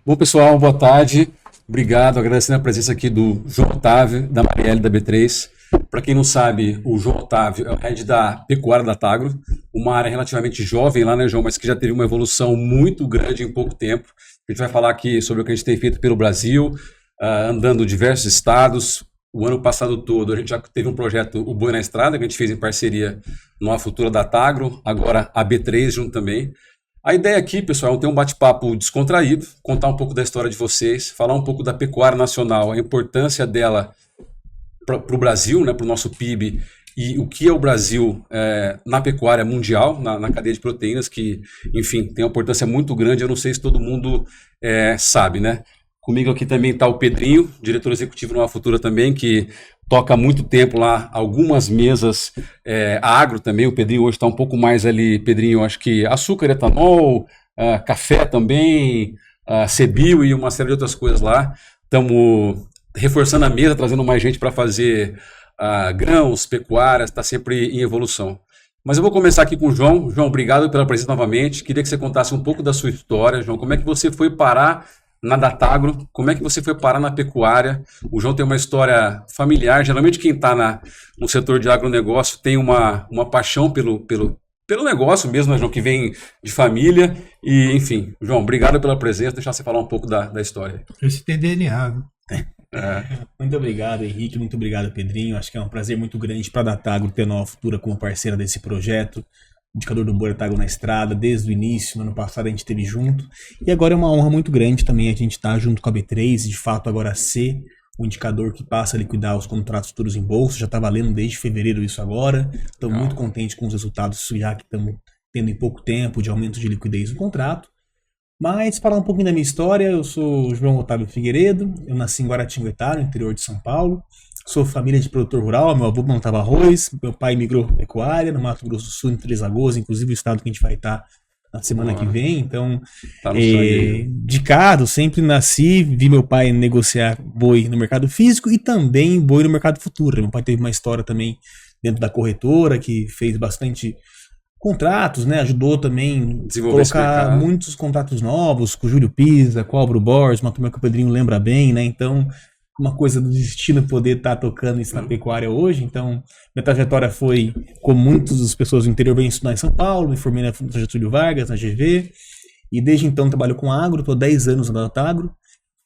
Bom, pessoal, boa tarde. Obrigado, agradecendo a presença aqui do João Otávio, da Marielle, da B3. Para quem não sabe, o João Otávio é o head da pecuária da Tagro, uma área relativamente jovem lá, né, João, mas que já teve uma evolução muito grande em pouco tempo. A gente vai falar aqui sobre o que a gente tem feito pelo Brasil, andando diversos estados. O ano passado todo a gente já teve um projeto, o Boi na Estrada, que a gente fez em parceria numa futura da Tagro, agora a B3 junto também. A ideia aqui, pessoal, é ter um bate-papo descontraído, contar um pouco da história de vocês, falar um pouco da pecuária nacional, a importância dela para o Brasil, né, para o nosso PIB, e o que é o Brasil na pecuária mundial, na cadeia de proteínas, que, enfim, tem uma importância muito grande, eu não sei se todo mundo sabe, né? Comigo aqui também está o Pedrinho, diretor executivo numa futura também, que toca há muito tempo lá, algumas mesas agro também. O Pedrinho hoje está um pouco mais ali, Pedrinho, acho que açúcar, etanol, café também, Cebio e uma série de outras coisas lá. Estamos reforçando a mesa, trazendo mais gente para fazer grãos, pecuárias, está sempre em evolução. Mas eu vou começar aqui com o João. João, obrigado pela presença novamente. Queria que você contasse um pouco da sua história, João. Como é que você foi parar na Datagro, como é que você foi parar na pecuária? O João tem uma história familiar, geralmente quem está no setor de agronegócio tem uma paixão pelo negócio mesmo, né, João, que vem de família, e enfim, João, obrigado pela presença, deixar você falar um pouco da história. Esse tem DNA, viu? Muito obrigado, Henrique, muito obrigado, Pedrinho, acho que é um prazer muito grande para a Datagro ter Nova Futura como parceira desse projeto. Indicador do Boi da Tagro na Estrada, desde o início, no ano passado a gente esteve junto, e agora é uma honra muito grande também a gente estar junto com a B3, e de fato agora ser o indicador que passa a liquidar os contratos futuros em bolsa, já está valendo desde fevereiro isso agora, estamos muito contentes com os resultados já que estamos tendo em pouco tempo de aumento de liquidez no contrato. Mas falar um pouquinho da minha história, eu sou o João Otávio Figueiredo, eu nasci em Guaratinguetá, no interior de São Paulo. Sou família de produtor rural, meu avô plantava arroz, meu pai migrou para pecuária no Mato Grosso do Sul, em Três Lagoas, inclusive o estado que a gente vai estar na semana que vem. Então, dedicado, sempre nasci, vi meu pai negociar boi no mercado físico e também boi no mercado futuro. Meu pai teve uma história também dentro da corretora, que fez bastante contratos, né? Ajudou também a colocar muitos contratos novos com o Júlio Pisa, com o Álvaro Borges, uma turma que o Pedrinho lembra bem, né? Então, uma coisa do destino poder estar tocando isso na pecuária hoje. Então, minha trajetória foi, como muitas das pessoas do interior, vêm estudar em São Paulo, me formei na Fundação Getúlio Vargas, na GV, e desde então trabalho com agro, estou 10 anos na Datagro,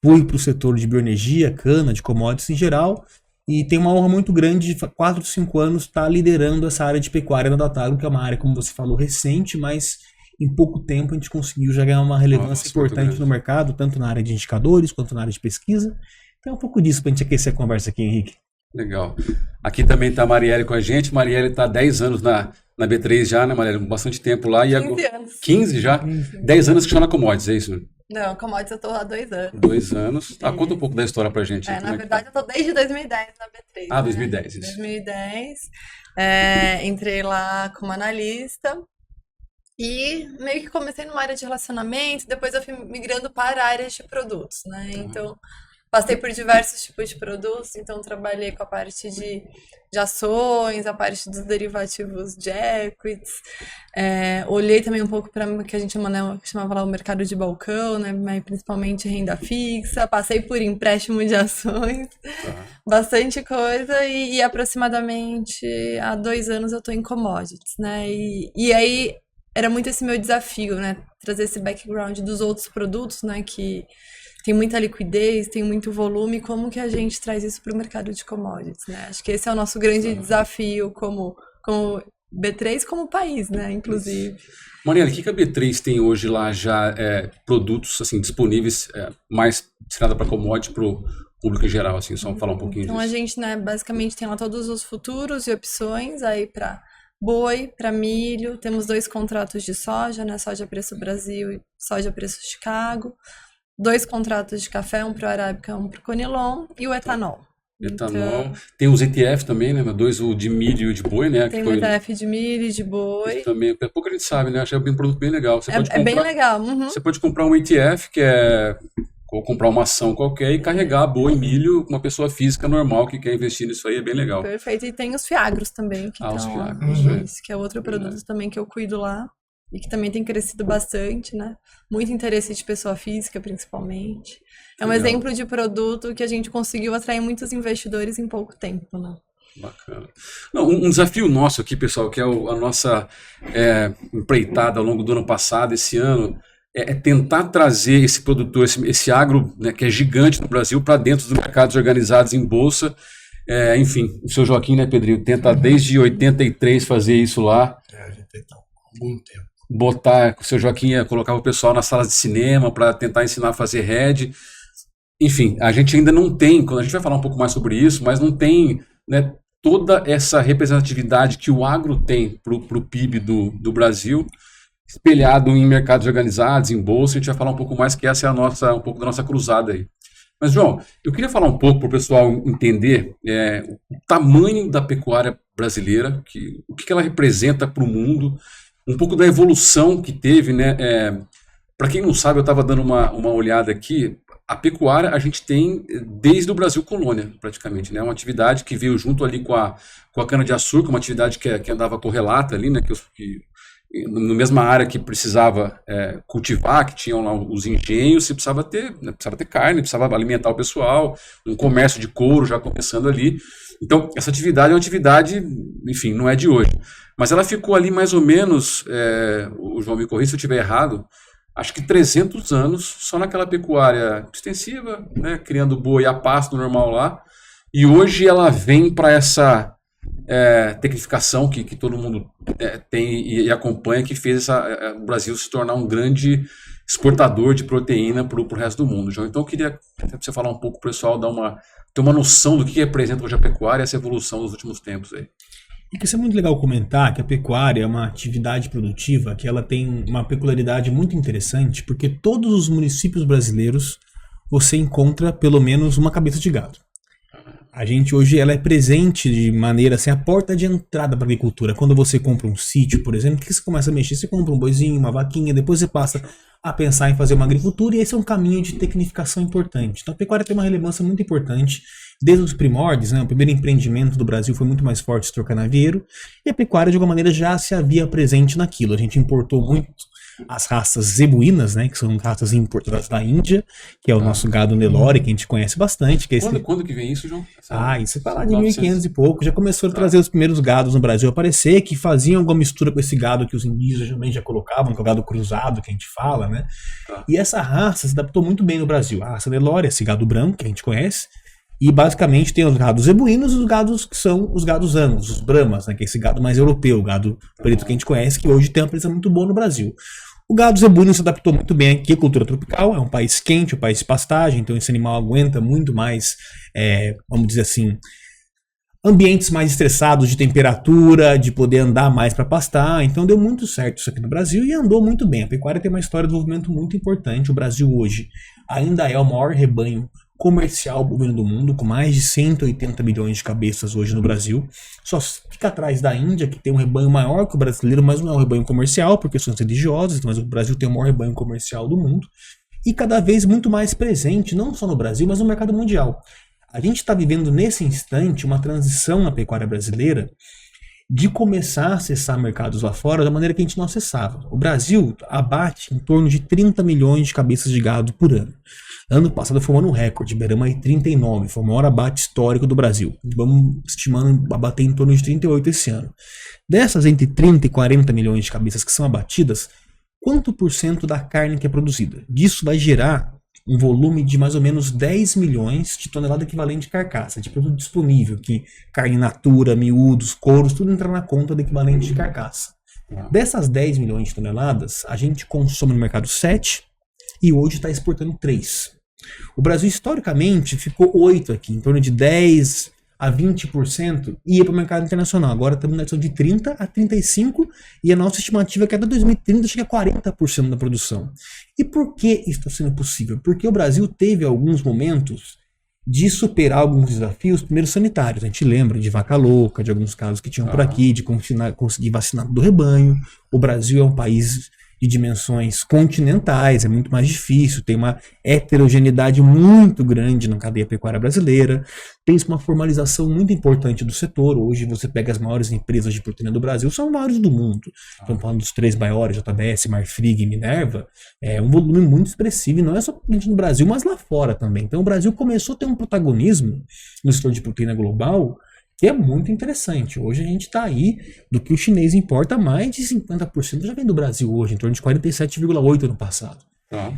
fui para o setor de bioenergia, cana, de commodities em geral, e tenho uma honra muito grande de 4, 5 anos estar liderando essa área de pecuária na Datagro, que é uma área, como você falou, recente, mas em pouco tempo a gente conseguiu já ganhar uma relevância importante no mercado, tanto na área de indicadores quanto na área de pesquisa. Então é um pouco disso para a gente aquecer a conversa aqui, Henrique. Legal. Aqui também está a Marielle com a gente. Marielle está há 10 anos na B3 já, né, Marielle? Bastante tempo lá. 15 anos. 15 já? 10 anos que está na Commodities, é isso? Não, Commodities eu estou há 2 anos. 2 anos. Conta um pouco da história pra gente. Na verdade, eu estou desde 2010 na B3. 2010, isso. 2010. Entrei lá como analista. E meio que comecei numa área de relacionamento, depois eu fui migrando para áreas de produtos, né? Então, passei por diversos tipos de produtos, então trabalhei com a parte de ações, a parte dos derivativos de equities, olhei também um pouco para o que a gente chamava lá o mercado de balcão, né? Mas principalmente renda fixa, passei por empréstimo de ações, bastante coisa, e aproximadamente há 2 anos eu estou em commodities, né? E aí era muito esse meu desafio, né? Trazer esse background dos outros produtos, né? Que tem muita liquidez, tem muito volume, como que a gente traz isso para o mercado de commodities, né? Acho que esse é o nosso grande desafio como B3, como país, né? Inclusive. Marielle, o que a B3 tem hoje lá já produtos assim, disponíveis mais destinados para commodities para o público em geral, assim, só falar um pouquinho disso. Então a gente, né, basicamente tem lá todos os futuros e opções aí para boi, para milho, temos 2 contratos de soja, né? Soja Preço Brasil e Soja Preço Chicago. 2 contratos de café, um pro Arábica, um pro Conilon, e o etanol. Etanol. Tem os ETF também, né? 2, o de milho e o de boi, né? Tem o ETF de milho e de boi. Também, pouco a gente sabe, né? Acho que é um produto bem legal. Você pode comprar, bem legal. Você pode comprar um ETF, que ou comprar uma ação qualquer e carregar boi e milho com uma pessoa física normal que quer investir nisso aí, é bem legal. Perfeito. E tem os fiagros também, que os fiagros, que é outro produto também que eu cuido lá. e que também tem crescido bastante, né? Muito interesse de pessoa física, principalmente. É um Legal. exemplo de produto que a gente conseguiu atrair muitos investidores em pouco tempo, né? Bacana. Não, um desafio nosso aqui, pessoal, que é a nossa empreitada ao longo do ano passado, esse ano, é tentar trazer esse produtor, esse agro, né, que é gigante no Brasil, para dentro dos mercados organizados em bolsa. Enfim, o seu Joaquim, né, Pedrinho, tenta desde 83 fazer isso lá. A gente tenta há algum tempo. Botar, o seu Joaquim colocava o pessoal nas salas de cinema para tentar ensinar a fazer head. Enfim, a gente ainda não tem, quando a gente vai falar um pouco mais sobre isso, mas não tem, né, toda essa representatividade que o agro tem para o PIB do Brasil, espelhado em mercados organizados, em bolsa. A gente vai falar um pouco mais, que essa é um pouco da nossa cruzada aí. Mas, João, eu queria falar um pouco para o pessoal entender o tamanho da pecuária brasileira, o que ela representa para o mundo, um pouco da evolução que teve, né? Para quem não sabe, eu estava dando uma olhada aqui. A pecuária a gente tem desde o Brasil colônia, praticamente, né? Uma atividade que veio junto ali com a cana-de-açúcar, uma atividade que andava correlata ali, né? Na mesma área que precisava cultivar, que tinham lá os engenhos, você precisava ter carne, precisava alimentar o pessoal, um comércio de couro já começando ali. Então, essa atividade é uma atividade, enfim, não é de hoje. Mas ela ficou ali mais ou menos, o João me corrija se eu estiver errado, acho que 300 anos só naquela pecuária extensiva, né, criando boi a pasto normal lá, e hoje ela vem para essa tecnificação que todo mundo tem e acompanha, que fez o Brasil se tornar um grande exportador de proteína para o resto do mundo, João. Então eu queria até você falar um pouco, pessoal, ter uma noção do que representa hoje a pecuária e essa evolução dos últimos tempos aí. E que isso é muito legal comentar que a pecuária é uma atividade produtiva que ela tem uma peculiaridade muito interessante, porque todos os municípios brasileiros você encontra pelo menos uma cabeça de gado. A gente hoje ela é presente de maneira assim, a porta de entrada para a agricultura. Quando você compra um sítio, por exemplo, o que você começa a mexer? Você compra um boizinho, uma vaquinha, depois você passa a pensar em fazer uma agricultura, e esse é um caminho de tecnificação importante. Então a pecuária tem uma relevância muito importante desde os primórdios, né? O primeiro empreendimento do Brasil foi muito mais forte, o setor canavieiro, e a pecuária de alguma maneira já se havia presente naquilo. A gente importou muito as raças zebuínas, né, que são raças importadas da Índia, que é o nosso gado Nelore, que a gente conhece bastante. Que é Quando que vem isso, João? Isso vai lá de 1500 e pouco. Já começou a trazer os primeiros gados no Brasil a aparecer, que faziam alguma mistura com esse gado que os indígenas também já colocavam, que é o gado cruzado, que a gente fala, né? E essa raça se adaptou muito bem no Brasil. A raça Nelore, esse gado branco, que a gente conhece, e basicamente tem os gados zebuínos e os gados que são os gados Angus, os Brahmas, né, que é esse gado mais europeu, o gado preto que a gente conhece, que hoje tem uma presença muito boa no Brasil. O gado zebuíno se adaptou muito bem aqui à cultura tropical, é um país quente, um país de pastagem, então esse animal aguenta muito mais, vamos dizer assim, ambientes mais estressados de temperatura, de poder andar mais para pastar, então deu muito certo isso aqui no Brasil e andou muito bem. A pecuária tem uma história de desenvolvimento muito importante. O Brasil hoje ainda é o maior rebanho comercial bovino do mundo, com mais de 180 milhões de cabeças hoje no Brasil. Só fica atrás da Índia, que tem um rebanho maior que o brasileiro, mas não é um rebanho comercial, por questões religiosas, mas o Brasil tem o maior rebanho comercial do mundo. E cada vez muito mais presente, não só no Brasil, mas no mercado mundial. A gente está vivendo nesse instante uma transição na pecuária brasileira de começar a acessar mercados lá fora da maneira que a gente não acessava. O Brasil abate em torno de 30 milhões de cabeças de gado por ano. Ano passado foi um ano recorde, beiramos aí 39, foi o maior abate histórico do Brasil. Vamos estimando abater em torno de 38 esse ano. Dessas entre 30 e 40 milhões de cabeças que são abatidas, quanto por cento da carne que é produzida? Disso vai gerar um volume de mais ou menos 10 milhões de toneladas equivalente de carcaça, de produto disponível, que carne in natura, miúdos, couros, tudo entra na conta do equivalente de carcaça. Dessas 10 milhões de toneladas, a gente consome no mercado 7 e hoje está exportando 3. O Brasil, historicamente, ficou 8 aqui, em torno de 10 a 20% ia para o mercado internacional. Agora estamos na edição de 30 a 35% e a nossa estimativa é que até 2030 chega a 40% da produção. E por que isso está sendo possível? Porque o Brasil teve alguns momentos de superar alguns desafios, primeiro sanitários. A gente lembra de vaca louca, de alguns casos que tinham por aqui, de conseguir vacinar do rebanho. O Brasil é um país de dimensões continentais, é muito mais difícil, tem uma heterogeneidade muito grande na cadeia pecuária brasileira, tem uma formalização muito importante do setor. Hoje você pega as maiores empresas de proteína do Brasil, são maiores do mundo. Estamos falando dos 3 maiores, JBS, Marfrig e Minerva, é um volume muito expressivo, e não é só no Brasil, mas lá fora também. Então o Brasil começou a ter um protagonismo no setor de proteína global que é muito interessante. Hoje a gente está aí, do que o chinês importa, mais de 50% já vem do Brasil hoje, em torno de 47,8% no passado.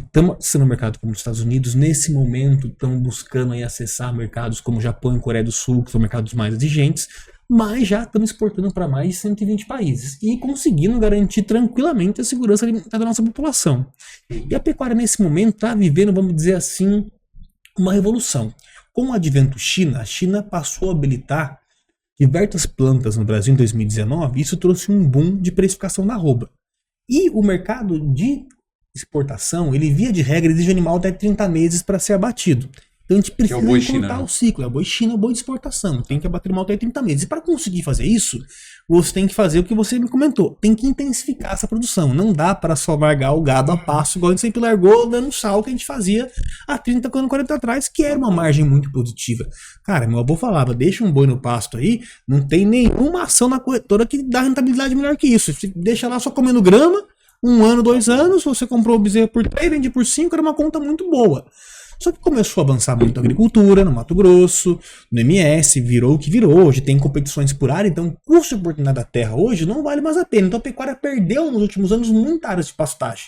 Estamos acessando o mercado como os Estados Unidos, nesse momento estão buscando aí acessar mercados como Japão e Coreia do Sul, que são mercados mais exigentes, mas já estamos exportando para mais de 120 países e conseguindo garantir tranquilamente a segurança alimentar da nossa população. E a pecuária nesse momento está vivendo, vamos dizer assim, uma revolução. Com o advento China, a China passou a habilitar diversas plantas no Brasil em 2019, isso trouxe um boom de precificação da arroba. E o mercado de exportação, ele via de regra exige animal até 30 meses para ser abatido. Então a gente precisa encurtar o ciclo. É o boi China, é o boi de exportação. Tem que abater o animal até 30 meses. E para conseguir fazer isso, você tem que fazer o que você me comentou. Tem que intensificar essa produção. Não dá para só largar o gado a passo, igual a gente sempre largou, dando sal que a gente fazia há 30, 40 atrás, que era uma margem muito positiva. Cara, meu avô falava, deixa um boi no pasto aí, não tem nenhuma ação na corretora que dá rentabilidade melhor que isso. Você deixa lá só comendo grama, 1 ano, 2 anos, você comprou o bezerro por 3, vende por 5, era uma conta muito boa. Só que começou a avançar muito a agricultura, no Mato Grosso, no MS, virou o que virou. Hoje tem competições por área, então o custo de oportunidade da terra hoje não vale mais a pena. Então a pecuária perdeu nos últimos anos muitas áreas de pastagem.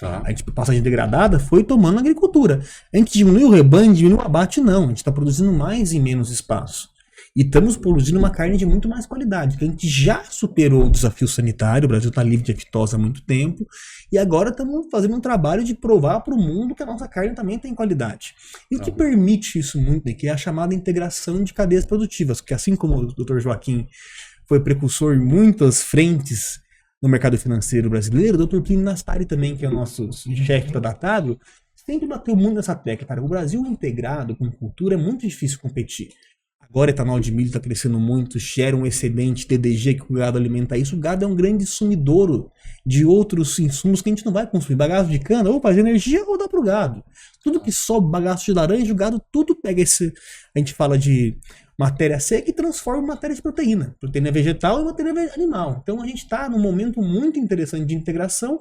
A gente, pastagem degradada foi tomando a agricultura. A gente diminuiu o rebanho, diminuiu o abate, não. A gente está produzindo mais em menos espaço. E estamos produzindo uma carne de muito mais qualidade, que a gente já superou o desafio sanitário, o Brasil está livre de aftosa há muito tempo, e agora estamos fazendo um trabalho de provar para o mundo que a nossa carne também tem qualidade. E o que permite isso muito, né, que é a chamada integração de cadeias produtivas, porque assim como o Dr. Joaquim foi precursor em muitas frentes no mercado financeiro brasileiro, o Dr. Plínio Nastari também, que é o nosso chefe tradatado, sempre bateu muito nessa tecla, cara. O Brasil integrado com cultura é muito difícil competir. Agora etanol de milho está crescendo muito, gera um excedente TDG que o gado alimenta isso. O gado é um grande sumidouro de outros insumos que a gente não vai consumir. Bagaço de cana, ou faz energia ou dá para o gado. Tudo que sobe, bagaço de laranja, o gado tudo pega esse... A gente fala de matéria seca e transforma em matéria de proteína. Proteína vegetal e matéria animal. Então a gente está num momento muito interessante de integração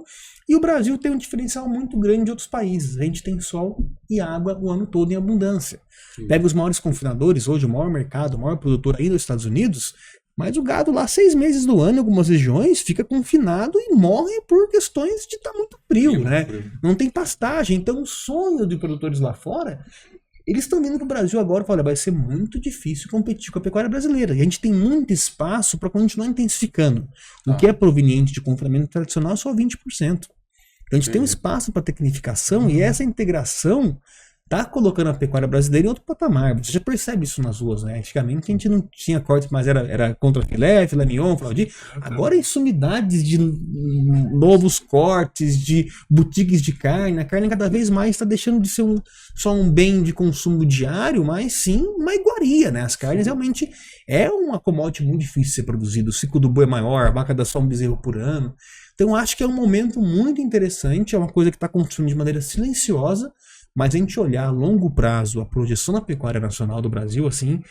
e o Brasil tem um diferencial muito grande de outros países. A gente tem sol e água o ano todo em abundância. Pega os maiores confinadores, hoje o maior mercado, o maior produtor aí nos Estados Unidos, mas o gado lá 6 meses do ano em algumas regiões fica confinado e morre por questões de estar muito frio, né? Não tem pastagem. Então o sonho de produtores lá fora, eles estão vindo para o Brasil agora e falam, vai ser muito difícil competir com a pecuária brasileira. E a gente tem muito espaço para continuar intensificando. O que é proveniente de confinamento tradicional é só 20%. Então a gente tem um espaço para tecnificação e essa integração está colocando a pecuária brasileira em outro patamar. Você já percebe isso nas ruas, né? Antigamente a gente não tinha cortes, mas era contra filé mignon, fraldinha. Agora insumidades de novos cortes, de boutiques de carne. A carne cada vez mais está deixando de ser só um bem de consumo diário, mas sim uma iguaria, né? As carnes realmente é uma commodity muito difícil de ser produzida. O ciclo do boi é maior, a vaca dá só um bezerro por ano. Então acho que é um momento muito interessante, é uma coisa que está acontecendo de maneira silenciosa, mas a gente olhar a longo prazo a projeção da pecuária nacional do Brasil, assim,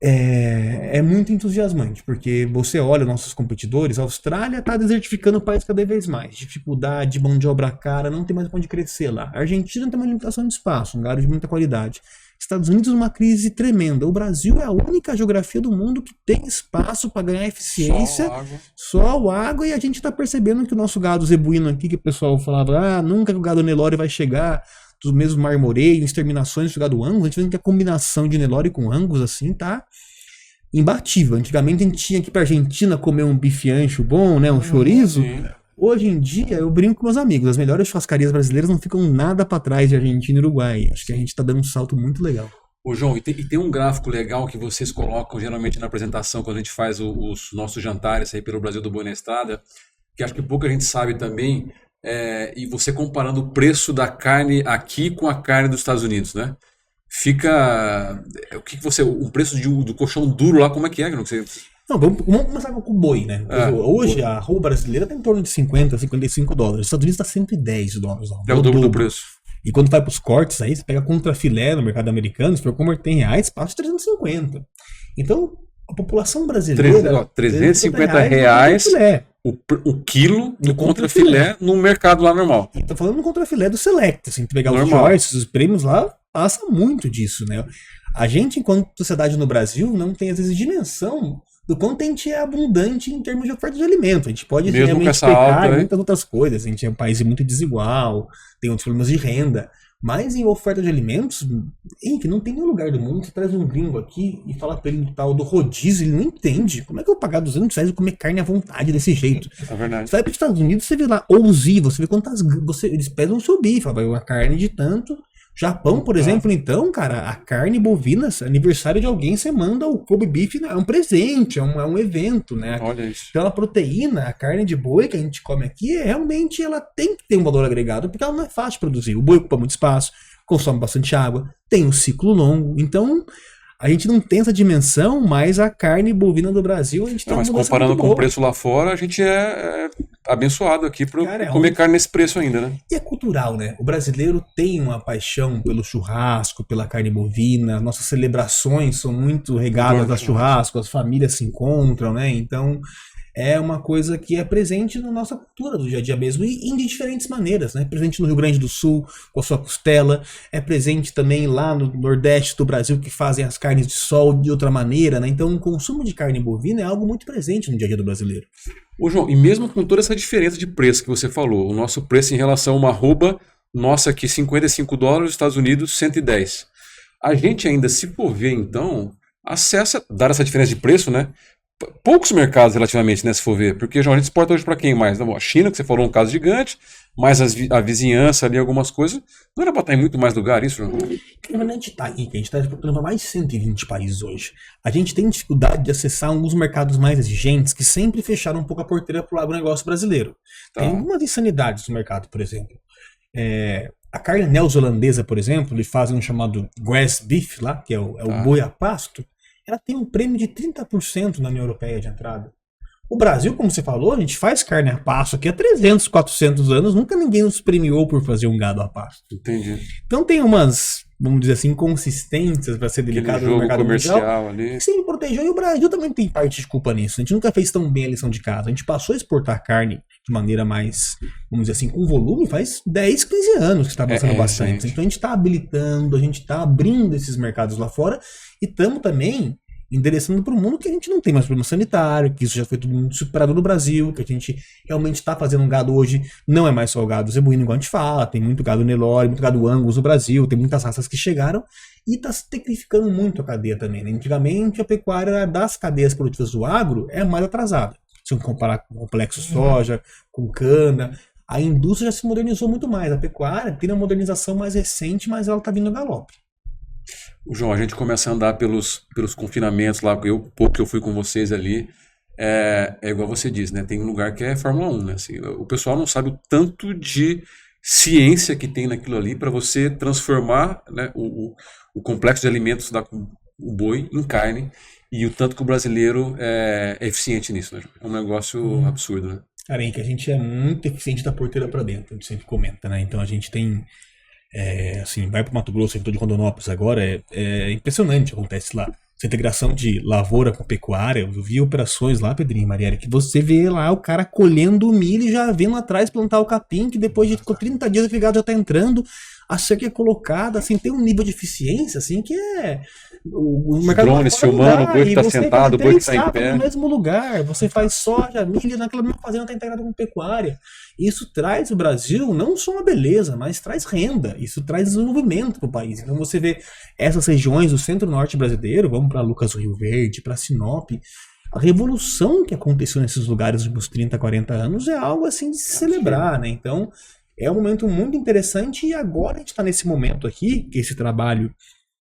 é muito entusiasmante, porque você olha nossos competidores, a Austrália está desertificando o país cada vez mais, dificuldade, mão de obra cara, não tem mais onde crescer lá. A Argentina tem uma limitação de espaço, um gado de muita qualidade. Estados Unidos uma crise tremenda. O Brasil é a única geografia do mundo que tem espaço para ganhar eficiência, sol, água, e a gente está percebendo que o nosso gado zebuíno aqui, que o pessoal falava, nunca o gado Nelore vai chegar, dos mesmos marmoreios, exterminações do gado Angus, a gente vê que a combinação de Nelore com Angus, assim, tá imbatível. Antigamente a gente tinha que ir pra Argentina comer um bife ancho bom, né, um chorizo. Hoje em dia, eu brinco com meus amigos, as melhores churrascarias brasileiras não ficam nada para trás de Argentina e Uruguai. Acho que a gente tá dando um salto muito legal. Ô João, e tem um gráfico legal que vocês colocam geralmente na apresentação quando a gente faz os nossos jantares aí pelo Brasil do Boi na Estrada, que acho que pouca gente sabe também, e você comparando o preço da carne aqui com a carne dos Estados Unidos, né? Fica... O preço do colchão duro lá, como é que é? Que não sei. Não, vamos começar com o boi, né? Hoje a arroba brasileira está em torno de 50, 55 dólares. Os Estados Unidos está 110 dólares. É o dobro do preço. E quando vai para os cortes aí, você pega contrafilé no mercado americano, se for converter em reais, passa de 350. Então, a população brasileira... 350 reais o quilo do contrafilé no mercado lá normal. E tô falando do contrafilé do Select, assim, pegar Normal. os joists, os prêmios lá, passa muito disso, né? A gente, enquanto sociedade no Brasil, não tem, às vezes, dimensão do quanto a gente é abundante em termos de oferta de alimento. A gente pode Mesmo realmente com essa pecar alta, em né? muitas outras coisas. A gente é um país muito desigual, tem outros problemas de renda. Mas em oferta de alimentos, Henrique, não tem nenhum lugar do mundo. Você traz um gringo aqui e fala pra ele do tal do rodízio, ele não entende. Como é que eu vou pagar 200 reais e comer carne à vontade desse jeito? É verdade. Você vai para os Estados Unidos, você vê lá Ouzi, você vê quantas. Eles pesam o seu bife, vai uma carne de tanto. Japão, por exemplo, então, cara, a carne bovina, aniversário de alguém, você manda o Kobe Beef, é um presente, é um evento, né? Olha isso. Então a proteína, a carne de boi que a gente come aqui, realmente ela tem que ter um valor agregado, porque ela não é fácil de produzir. O boi ocupa muito espaço, consome bastante água, tem um ciclo longo, então a gente não tem essa dimensão, mas a carne bovina do Brasil, a gente tem Não, uma mas mudança comparando muito com o boa. preço lá fora, a gente é abençoado aqui por Cara, comer carne nesse preço ainda, né? E é cultural, né? O brasileiro tem uma paixão pelo churrasco, pela carne bovina, nossas celebrações são muito regadas a churrasco, as famílias se encontram, né? Então é uma coisa que é presente na nossa cultura do dia a dia mesmo, e de diferentes maneiras, né? Presente no Rio Grande do Sul, com a sua costela, é presente também lá no Nordeste do Brasil, que fazem as carnes de sol de outra maneira, né? Então o consumo de carne bovina é algo muito presente no dia a dia do brasileiro. Ô, João, e mesmo com toda essa diferença de preço que você falou, o nosso preço em relação a uma arroba, nossa aqui 55 dólares, Estados Unidos 110. A gente ainda, se for ver então, acessa, dar essa diferença de preço, né? Poucos mercados relativamente, né, se for ver, porque João, a gente exporta hoje para quem mais? Não, a China, que você falou, um caso gigante, mas a vizinhança ali, algumas coisas, não era para estar em muito mais lugar isso, João? Na verdade, a gente está aí, a gente está exportando para mais de 120 países hoje. A gente tem dificuldade de acessar alguns mercados mais exigentes que sempre fecharam um pouco a porteira para o agronegócio brasileiro. Tá. Tem algumas insanidades no mercado, por exemplo. A carne neozelandesa, por exemplo, eles fazem um chamado grass beef lá, que é o boi a pasto. Ela tem um prêmio de 30% na União Europeia de entrada. O Brasil, como você falou, a gente faz carne a pasto aqui há 300, 400 anos, nunca ninguém nos premiou por fazer um gado a pasto. Entendi. Então tem umas, vamos dizer assim, inconsistências para ser delicado Aquele no jogo mercado comercial mundial. ali. Que sempre protejou, e o Brasil também tem parte de culpa nisso. A gente nunca fez tão bem a lição de casa. A gente passou a exportar carne de maneira mais, vamos dizer assim, com volume faz 10, 15 anos que está avançando bastante. Então a gente está habilitando, a gente está abrindo esses mercados lá fora e estamos também endereçando para o mundo que a gente não tem mais problema sanitário, que isso já foi tudo muito superado no Brasil, que a gente realmente está fazendo um gado hoje, não é mais só o gado zebuíno, igual a gente fala, tem muito gado Nelore, muito gado Angus no Brasil, tem muitas raças que chegaram e está se tecnificando muito a cadeia também, né? Antigamente a pecuária das cadeias produtivas do agro é mais atrasada, se eu comparar com o complexo soja, com cana, a indústria já se modernizou muito mais, a pecuária tem uma modernização mais recente, mas ela está vindo a galope. João, a gente começa a andar pelos confinamentos lá, pouco que eu fui com vocês ali, é igual você disse, né? Tem um lugar que é Fórmula 1, né? Assim, o pessoal não sabe o tanto de ciência que tem naquilo ali para você transformar, né, o complexo de alimentos o boi em carne, e o tanto que o brasileiro é eficiente nisso, né? É um negócio absurdo, né? Cara, Henrique, a gente é muito eficiente da porteira para dentro, a gente sempre comenta, né? Então a gente tem... assim, vai para o Mato Grosso, eu estou de Rondonópolis agora, é impressionante o que acontece lá. Essa integração de lavoura com pecuária, eu vi operações lá, Pedrinho e Marielle, que você vê lá o cara colhendo o milho e já vendo lá atrás plantar o capim, que depois de 30 dias o gado já está entrando, a cerca é colocada, assim, tem um nível de eficiência, assim, que é... O mercado drones filmando, o boi que está sentado, o boi que está em pé. No mesmo lugar, você faz soja, milho, naquela mesma fazenda está integrada com pecuária. Isso traz o Brasil não só uma beleza, mas traz renda, isso traz desenvolvimento para o país. Então você vê essas regiões do centro-norte brasileiro, vamos para Lucas do Rio Verde, para Sinop, a revolução que aconteceu nesses lugares nos últimos 30, 40 anos é algo assim de se celebrar, né? Então é um momento muito interessante e agora a gente está nesse momento aqui, que esse trabalho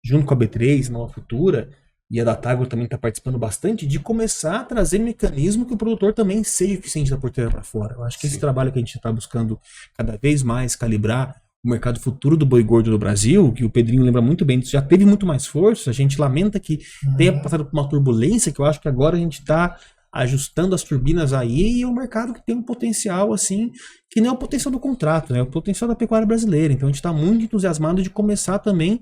junto com a B3, Nova Futura, e a Datagro também está participando bastante, de começar a trazer mecanismo que o produtor também seja eficiente da porteira para fora. Eu acho que esse trabalho que a gente está buscando cada vez mais calibrar o mercado futuro do boi gordo no Brasil, que o Pedrinho lembra muito bem disso, já teve muito mais força. A gente lamenta que tenha passado por uma turbulência, que eu acho que agora a gente está ajustando as turbinas aí, e é um mercado que tem um potencial assim, que não é o potencial do contrato, né? É o potencial da pecuária brasileira. Então a gente está muito entusiasmado de começar também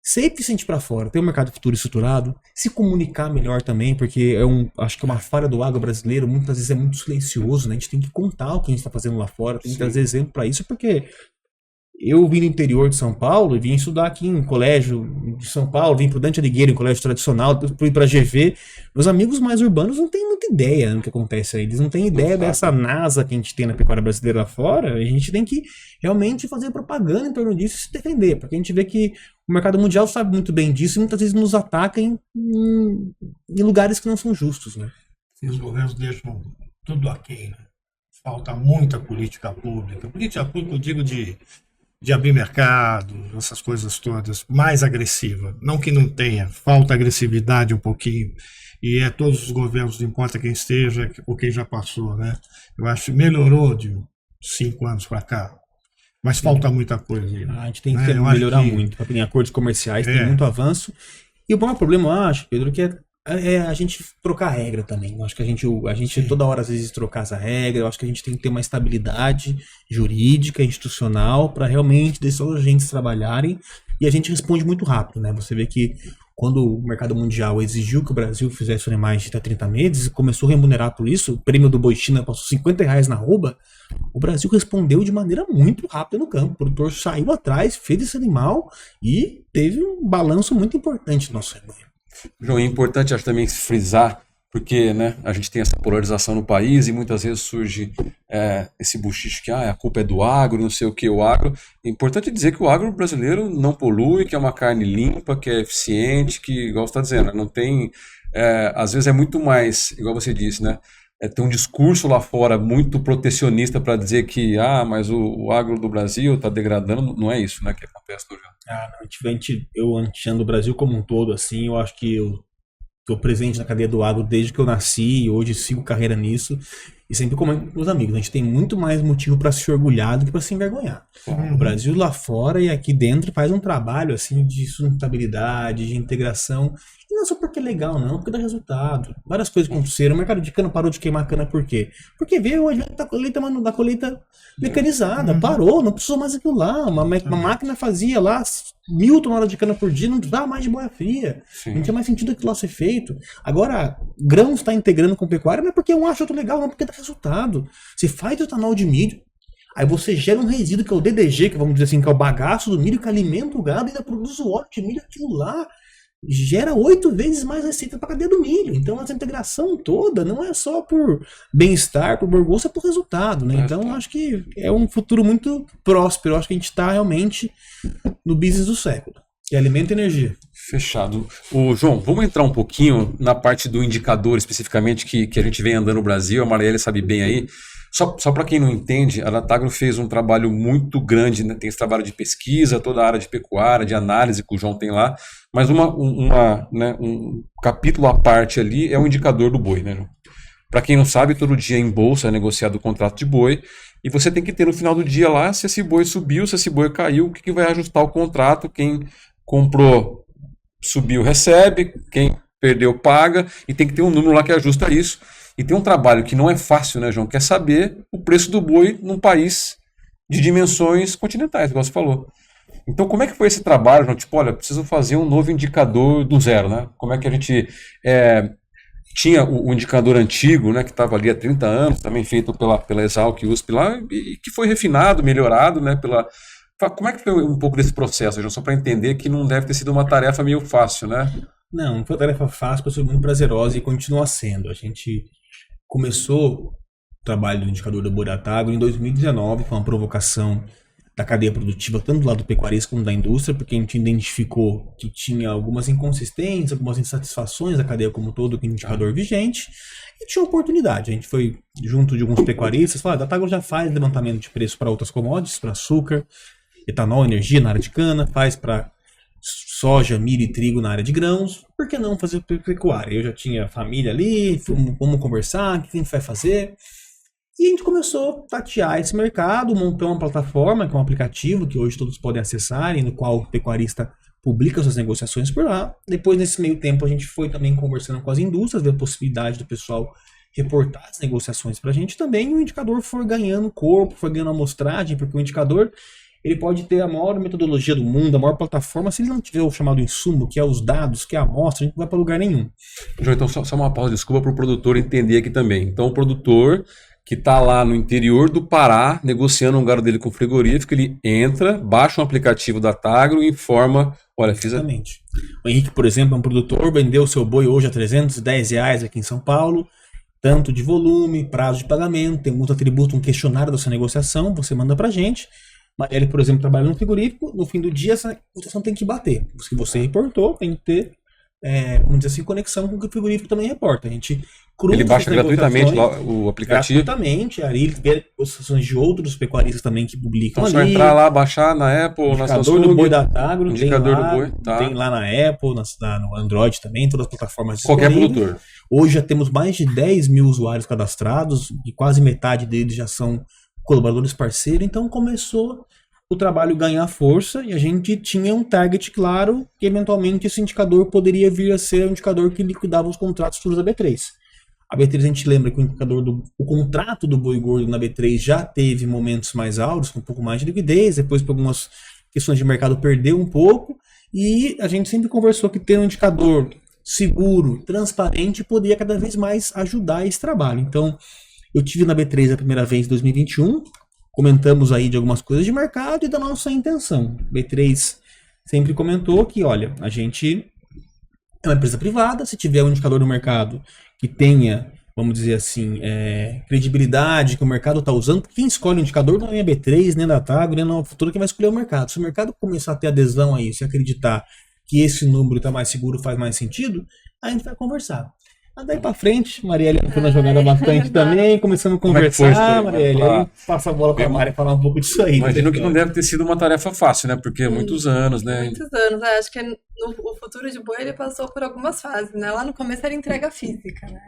ser eficiente para fora, ter um mercado futuro estruturado, se comunicar melhor também, porque acho que é uma falha do agro brasileiro, muitas vezes é muito silencioso, né? A gente tem que contar o que a gente está fazendo lá fora, tem que trazer exemplo para isso, porque eu vim do interior de São Paulo e vim estudar aqui em colégio de São Paulo, vim para o Dante Alighieri, em colégio tradicional, fui para a GV. Meus amigos mais urbanos não têm muita ideia do que acontece aí. Eles não têm ideia dessa NASA que a gente tem na pecuária brasileira lá fora. A gente tem que realmente fazer propaganda em torno disso e se defender, porque a gente vê que o mercado mundial sabe muito bem disso e muitas vezes nos ataca em lugares que não são justos, né? Os governos deixam tudo aquém, né? Falta muita política pública. Política pública, eu digo de abrir mercado, essas coisas todas, mais agressiva. Não que não tenha, falta agressividade um pouquinho. E todos os governos, não importa quem esteja ou quem já passou, né? Eu acho que melhorou de 5 anos para cá. Mas falta muita coisa aí. A gente tem que melhorar muito. Em acordos comerciais tem muito avanço. E o maior problema, eu acho, Pedro, que é a gente trocar a regra também. Eu acho que a gente toda hora às vezes trocar essa regra. Eu acho que a gente tem que ter uma estabilidade jurídica, institucional, para realmente deixar os agentes trabalharem. E a gente responde muito rápido, né? Você vê que quando o mercado mundial exigiu que o Brasil fizesse animais de até 30 meses, começou a remunerar por isso, o prêmio do boi China passou R$50 na arroba, o Brasil respondeu de maneira muito rápida no campo. O produtor saiu atrás, fez esse animal e teve um balanço muito importante no nosso rebanho. João, é importante acho também frisar, porque né, a gente tem essa polarização no país e muitas vezes surge esse buchicho que a culpa é do agro, não sei o que, o agro. É importante dizer que o agro brasileiro não polui, que é uma carne limpa, que é eficiente, que, igual você está dizendo, não tem... às vezes é muito mais, igual você disse, né? Tem um discurso lá fora muito protecionista para dizer que mas o agro do Brasil está degradando. Não é isso, né, que acontece no João? Eu antiando o Brasil como um todo, assim, eu acho que eu estou presente na cadeia do agro desde que eu nasci e hoje sigo carreira nisso. E sempre comento com os amigos, a gente tem muito mais motivo para se orgulhar do que para se envergonhar. O Brasil lá fora e aqui dentro faz um trabalho assim de sustentabilidade, de integração. E não só porque é legal, não, porque dá resultado. Várias coisas aconteceram. O mercado de cana parou de queimar cana por quê? Porque veio o advento da colheita mecanizada. Parou, não precisou mais aquilo lá. Uma máquina fazia lá 1.000 toneladas de cana por dia, não precisava mais de boia fria. Sim. Não tinha mais sentido aquilo lá ser feito. Agora, grãos está integrando com pecuária não é porque um acha outro legal, não, porque dá resultado. Você faz etanol de milho, aí você gera um resíduo que é o DDG, que vamos dizer assim, que é o bagaço do milho, que alimenta o gado e ainda produz o óleo de milho, aquilo lá gera 8 vezes mais receita para a cadeia do milho. Então essa integração toda não é só por bem-estar, por bom gosto, é por resultado, né? Então acho que é um futuro muito próspero. Acho que a gente está realmente no business do século, que é alimento e energia. Fechado. João, vamos entrar um pouquinho na parte do indicador especificamente que a gente vem andando no Brasil, a Marielle sabe bem aí. Só para quem não entende, a Datagro fez um trabalho muito grande, né? Tem esse trabalho de pesquisa, toda a área de pecuária, de análise que o João tem lá, mas um capítulo à parte ali é o indicador do boi, né, João? Para quem não sabe, todo dia em bolsa é negociado o contrato de boi e você tem que ter no final do dia lá se esse boi subiu, se esse boi caiu, o que vai ajustar o contrato, quem comprou subiu recebe, quem perdeu paga e tem que ter um número lá que ajusta isso. E tem um trabalho que não é fácil, né, João? Que é saber o preço do boi num país de dimensões continentais, igual você falou. Então, como é que foi esse trabalho, João? Tipo, olha, preciso fazer um novo indicador do zero, né? Como é que a gente tinha o indicador antigo, né, que estava ali há 30 anos, também feito pela Exalc e USP lá, e que foi refinado, melhorado, né, Como é que foi um pouco desse processo, João? Só para entender que não deve ter sido uma tarefa meio fácil, né? Não foi uma tarefa fácil, mas foi muito prazerosa e continua sendo. A gente começou o trabalho do indicador do boi da Datagro em 2019, com uma provocação da cadeia produtiva, tanto do lado do pecuarista como da indústria, porque a gente identificou que tinha algumas inconsistências, algumas insatisfações da cadeia como um todo com o indicador vigente, e tinha oportunidade. A gente foi junto de alguns pecuaristas, falou, a Datagro já faz levantamento de preço para outras commodities, para açúcar, etanol, energia na área de cana, faz para soja, milho e trigo na área de grãos, por que não fazer pecuária? Eu já tinha família ali, vamos conversar, o que a gente vai fazer? E a gente começou a tatear esse mercado, montou uma plataforma, que é um aplicativo que hoje todos podem acessar e no qual o pecuarista publica suas negociações por lá. Depois, nesse meio tempo, a gente foi também conversando com as indústrias, ver a possibilidade do pessoal reportar as negociações para a gente também, e o indicador foi ganhando corpo, foi ganhando amostragem, porque o indicador ele pode ter a maior metodologia do mundo, a maior plataforma, se ele não tiver o chamado insumo, que é os dados, que é a amostra, a gente não vai para lugar nenhum. João, então só uma pausa, desculpa, para o produtor entender aqui também. Então o produtor que está lá no interior do Pará, negociando um gado dele com frigorífico, ele entra, baixa um aplicativo da Tagro e informa, olha, fiz a... Exatamente. O Henrique, por exemplo, é um produtor, vendeu o seu boi hoje a R$310 aqui em São Paulo, tanto de volume, prazo de pagamento, tem muito atributo, um questionário da sua negociação, você manda pra gente. Marielle, por exemplo, trabalha no frigorífico, no fim do dia essa negociação tem que bater. O que você reportou tem que ter, vamos dizer assim, conexão com o que o frigorífico também reporta. A gente cruza. Ele baixa gratuitamente lá o aplicativo. Gratuitamente, aí ele vê negociações de outros pecuaristas também que publicam então, ali. Só entrar lá, baixar na Apple, na Samsung. Indicador do boi da Tagro, indicador tem lá, do boi, tá. Tem lá na Apple, no Android também, todas as plataformas Qualquer disponíveis. produtor. Hoje já temos mais de 10 mil usuários cadastrados e quase metade deles já são colaboradores parceiros, então começou o trabalho ganhar força e a gente tinha um target claro que eventualmente esse indicador poderia vir a ser um indicador que liquidava os contratos futuros da B3. A B3 a gente lembra que o contrato do boi gordo na B3 já teve momentos mais altos, com um pouco mais de liquidez, depois por algumas questões de mercado perdeu um pouco e a gente sempre conversou que ter um indicador seguro, transparente, poderia cada vez mais ajudar esse trabalho. Então, eu tive na B3 a primeira vez em 2021, comentamos aí de algumas coisas de mercado e da nossa intenção. B3 sempre comentou que, olha, a gente é uma empresa privada, se tiver um indicador no mercado que tenha, vamos dizer assim, credibilidade que o mercado está usando, porque quem escolhe o indicador não é a B3, nem da Tagro, nem a Nova Futura, que vai escolher o mercado. Se o mercado começar a ter adesão a isso, se acreditar que esse número está mais seguro, faz mais sentido, a gente vai conversar. Mas daí pra frente, Marielle entrou na jogada bastante também, começamos a conversar, Marielle, aí passa a bola pra Mari falar um pouco disso aí. Imagino que não deve ter sido uma tarefa fácil, né? Porque muitos anos, né? Muitos anos, acho que o Futuro de Boi ele passou por algumas fases, né? Lá no começo era entrega física, né?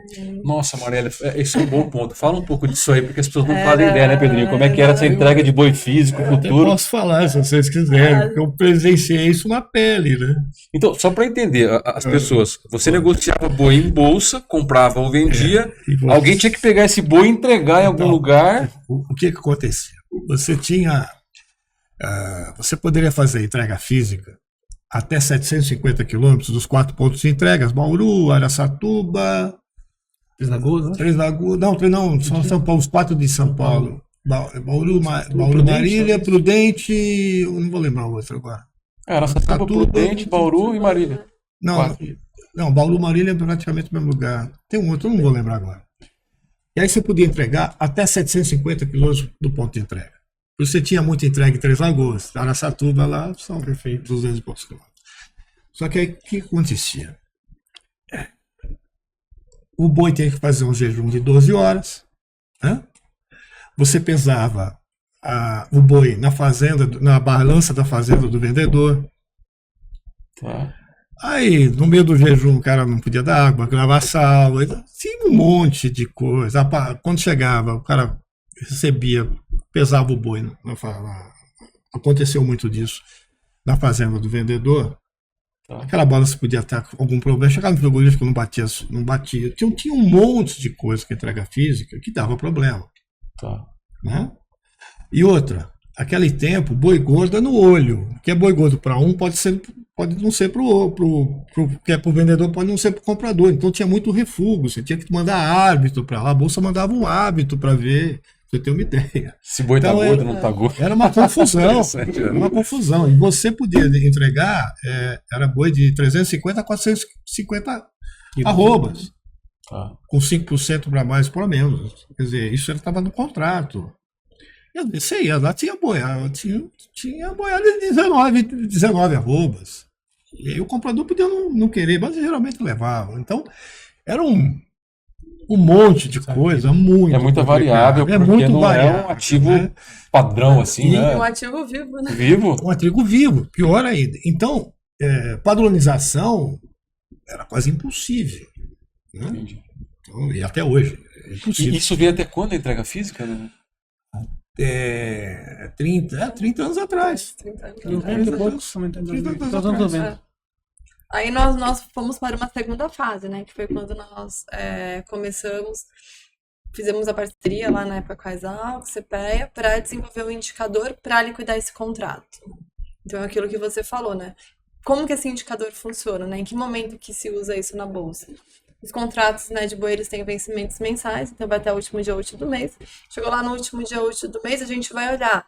Nossa, Marielle, esse é um bom ponto. Fala um pouco disso aí, porque as pessoas não fazem ideia, né, Pedrinho? Como é que era essa entrega de boi físico, futuro? Eu posso falar, se vocês quiserem, porque eu presenciei isso na pele, né? Então, só para entender, as pessoas, você negociava boi em bolsa, comprava ou vendia, alguém tinha que pegar esse boi e entregar em algum lugar. O que acontecia? Você poderia fazer entrega física até 750 quilômetros dos 4 pontos de entregas, Bauru, Araçatuba, Três Lagoas, né? Três Lagoas, não, são Paulo, os 4 de São Paulo, Bauru, Marília, Prudente, eu não vou lembrar o outro agora. Araçatuba, Prudente, Bauru e Marília. Não, Bauru, Marília é praticamente o mesmo lugar. Tem um outro, eu não vou lembrar agora. E aí você podia entregar até 750 quilômetros do ponto de entrega. Você tinha muita entrega em Três Lagoas, Araçatuba lá são 200 e poucos quilômetros. Só que aí o que acontecia? O boi tinha que fazer um jejum de 12 horas. Né? Você pesava o boi na fazenda, na balança da fazenda do vendedor. Tá. Aí, no meio do jejum, o cara não podia dar água, gravar sal, tinha um monte de coisa. Quando chegava, o cara recebia, pesava o boi. Aconteceu muito disso na fazenda do vendedor. Tá. Aquela balança podia ter algum problema. Chegava no frigorífico, não batia. Tinha um monte de coisa que entrega física que dava problema. Tá. Né? E outra, aquele tempo, boi gordo é no olho. O que é boi gordo para um pode não ser para o outro. Que é para o vendedor, pode não ser para o comprador. Então tinha muito refúgio. Você tinha que mandar árbitro para lá. A bolsa mandava um árbitro para ver. Você tem uma ideia. Se boi tá gordo, não tá gordo. Era uma confusão. Era uma confusão. E você podia entregar, era boi de 350 a 450 arrobas. Ah. Com 5% para mais, por menos. Quer dizer, isso estava no contrato. Você ia lá, tinha boiada de 19 arrobas. E aí o comprador podia não querer, mas geralmente levava. Então, era um monte de coisa, muito. É muita variável, porque muito não variável, é um ativo padrão, assim, né? Um ativo vivo, né? Vivo? Um ativo vivo, pior ainda. Então, padronização era quase impossível. Né? Então, e até hoje E isso vem até quando a entrega física, né? 30 anos atrás. 30 anos. 30 e poucos, 30 anos 90. Aí nós fomos para uma segunda fase, né? Que foi quando nós fizemos a parceria lá na época com a Exalc, CPEA, para desenvolver um indicador para liquidar esse contrato. Então, é aquilo que você falou, né? Como que esse indicador funciona, né? Em que momento que se usa isso na bolsa? Os contratos, né, de boi, eles têm vencimentos mensais, então vai até o último dia útil do mês. Chegou lá no último dia útil do mês, a gente vai olhar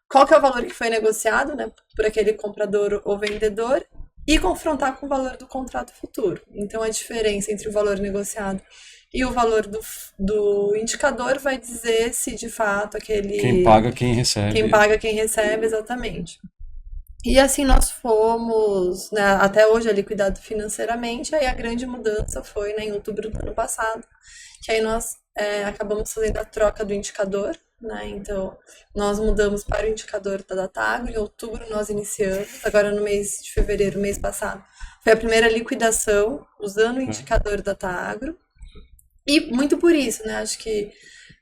qual que é o valor que foi negociado, né, por aquele comprador ou vendedor e confrontar com o valor do contrato futuro. Então, a diferença entre o valor negociado e o valor do indicador vai dizer se, de fato, aquele... Quem paga, quem recebe. Quem paga, quem recebe, exatamente. E assim nós fomos, né, até hoje, liquidado financeiramente. Aí a grande mudança foi, né, em outubro do ano passado, que aí nós acabamos fazendo a troca do indicador, né? Então nós mudamos para o indicador da Datagro. Em outubro nós iniciamos, agora no mês de fevereiro, mês passado, foi a primeira liquidação usando o indicador da Datagro. E muito por isso, né? Acho que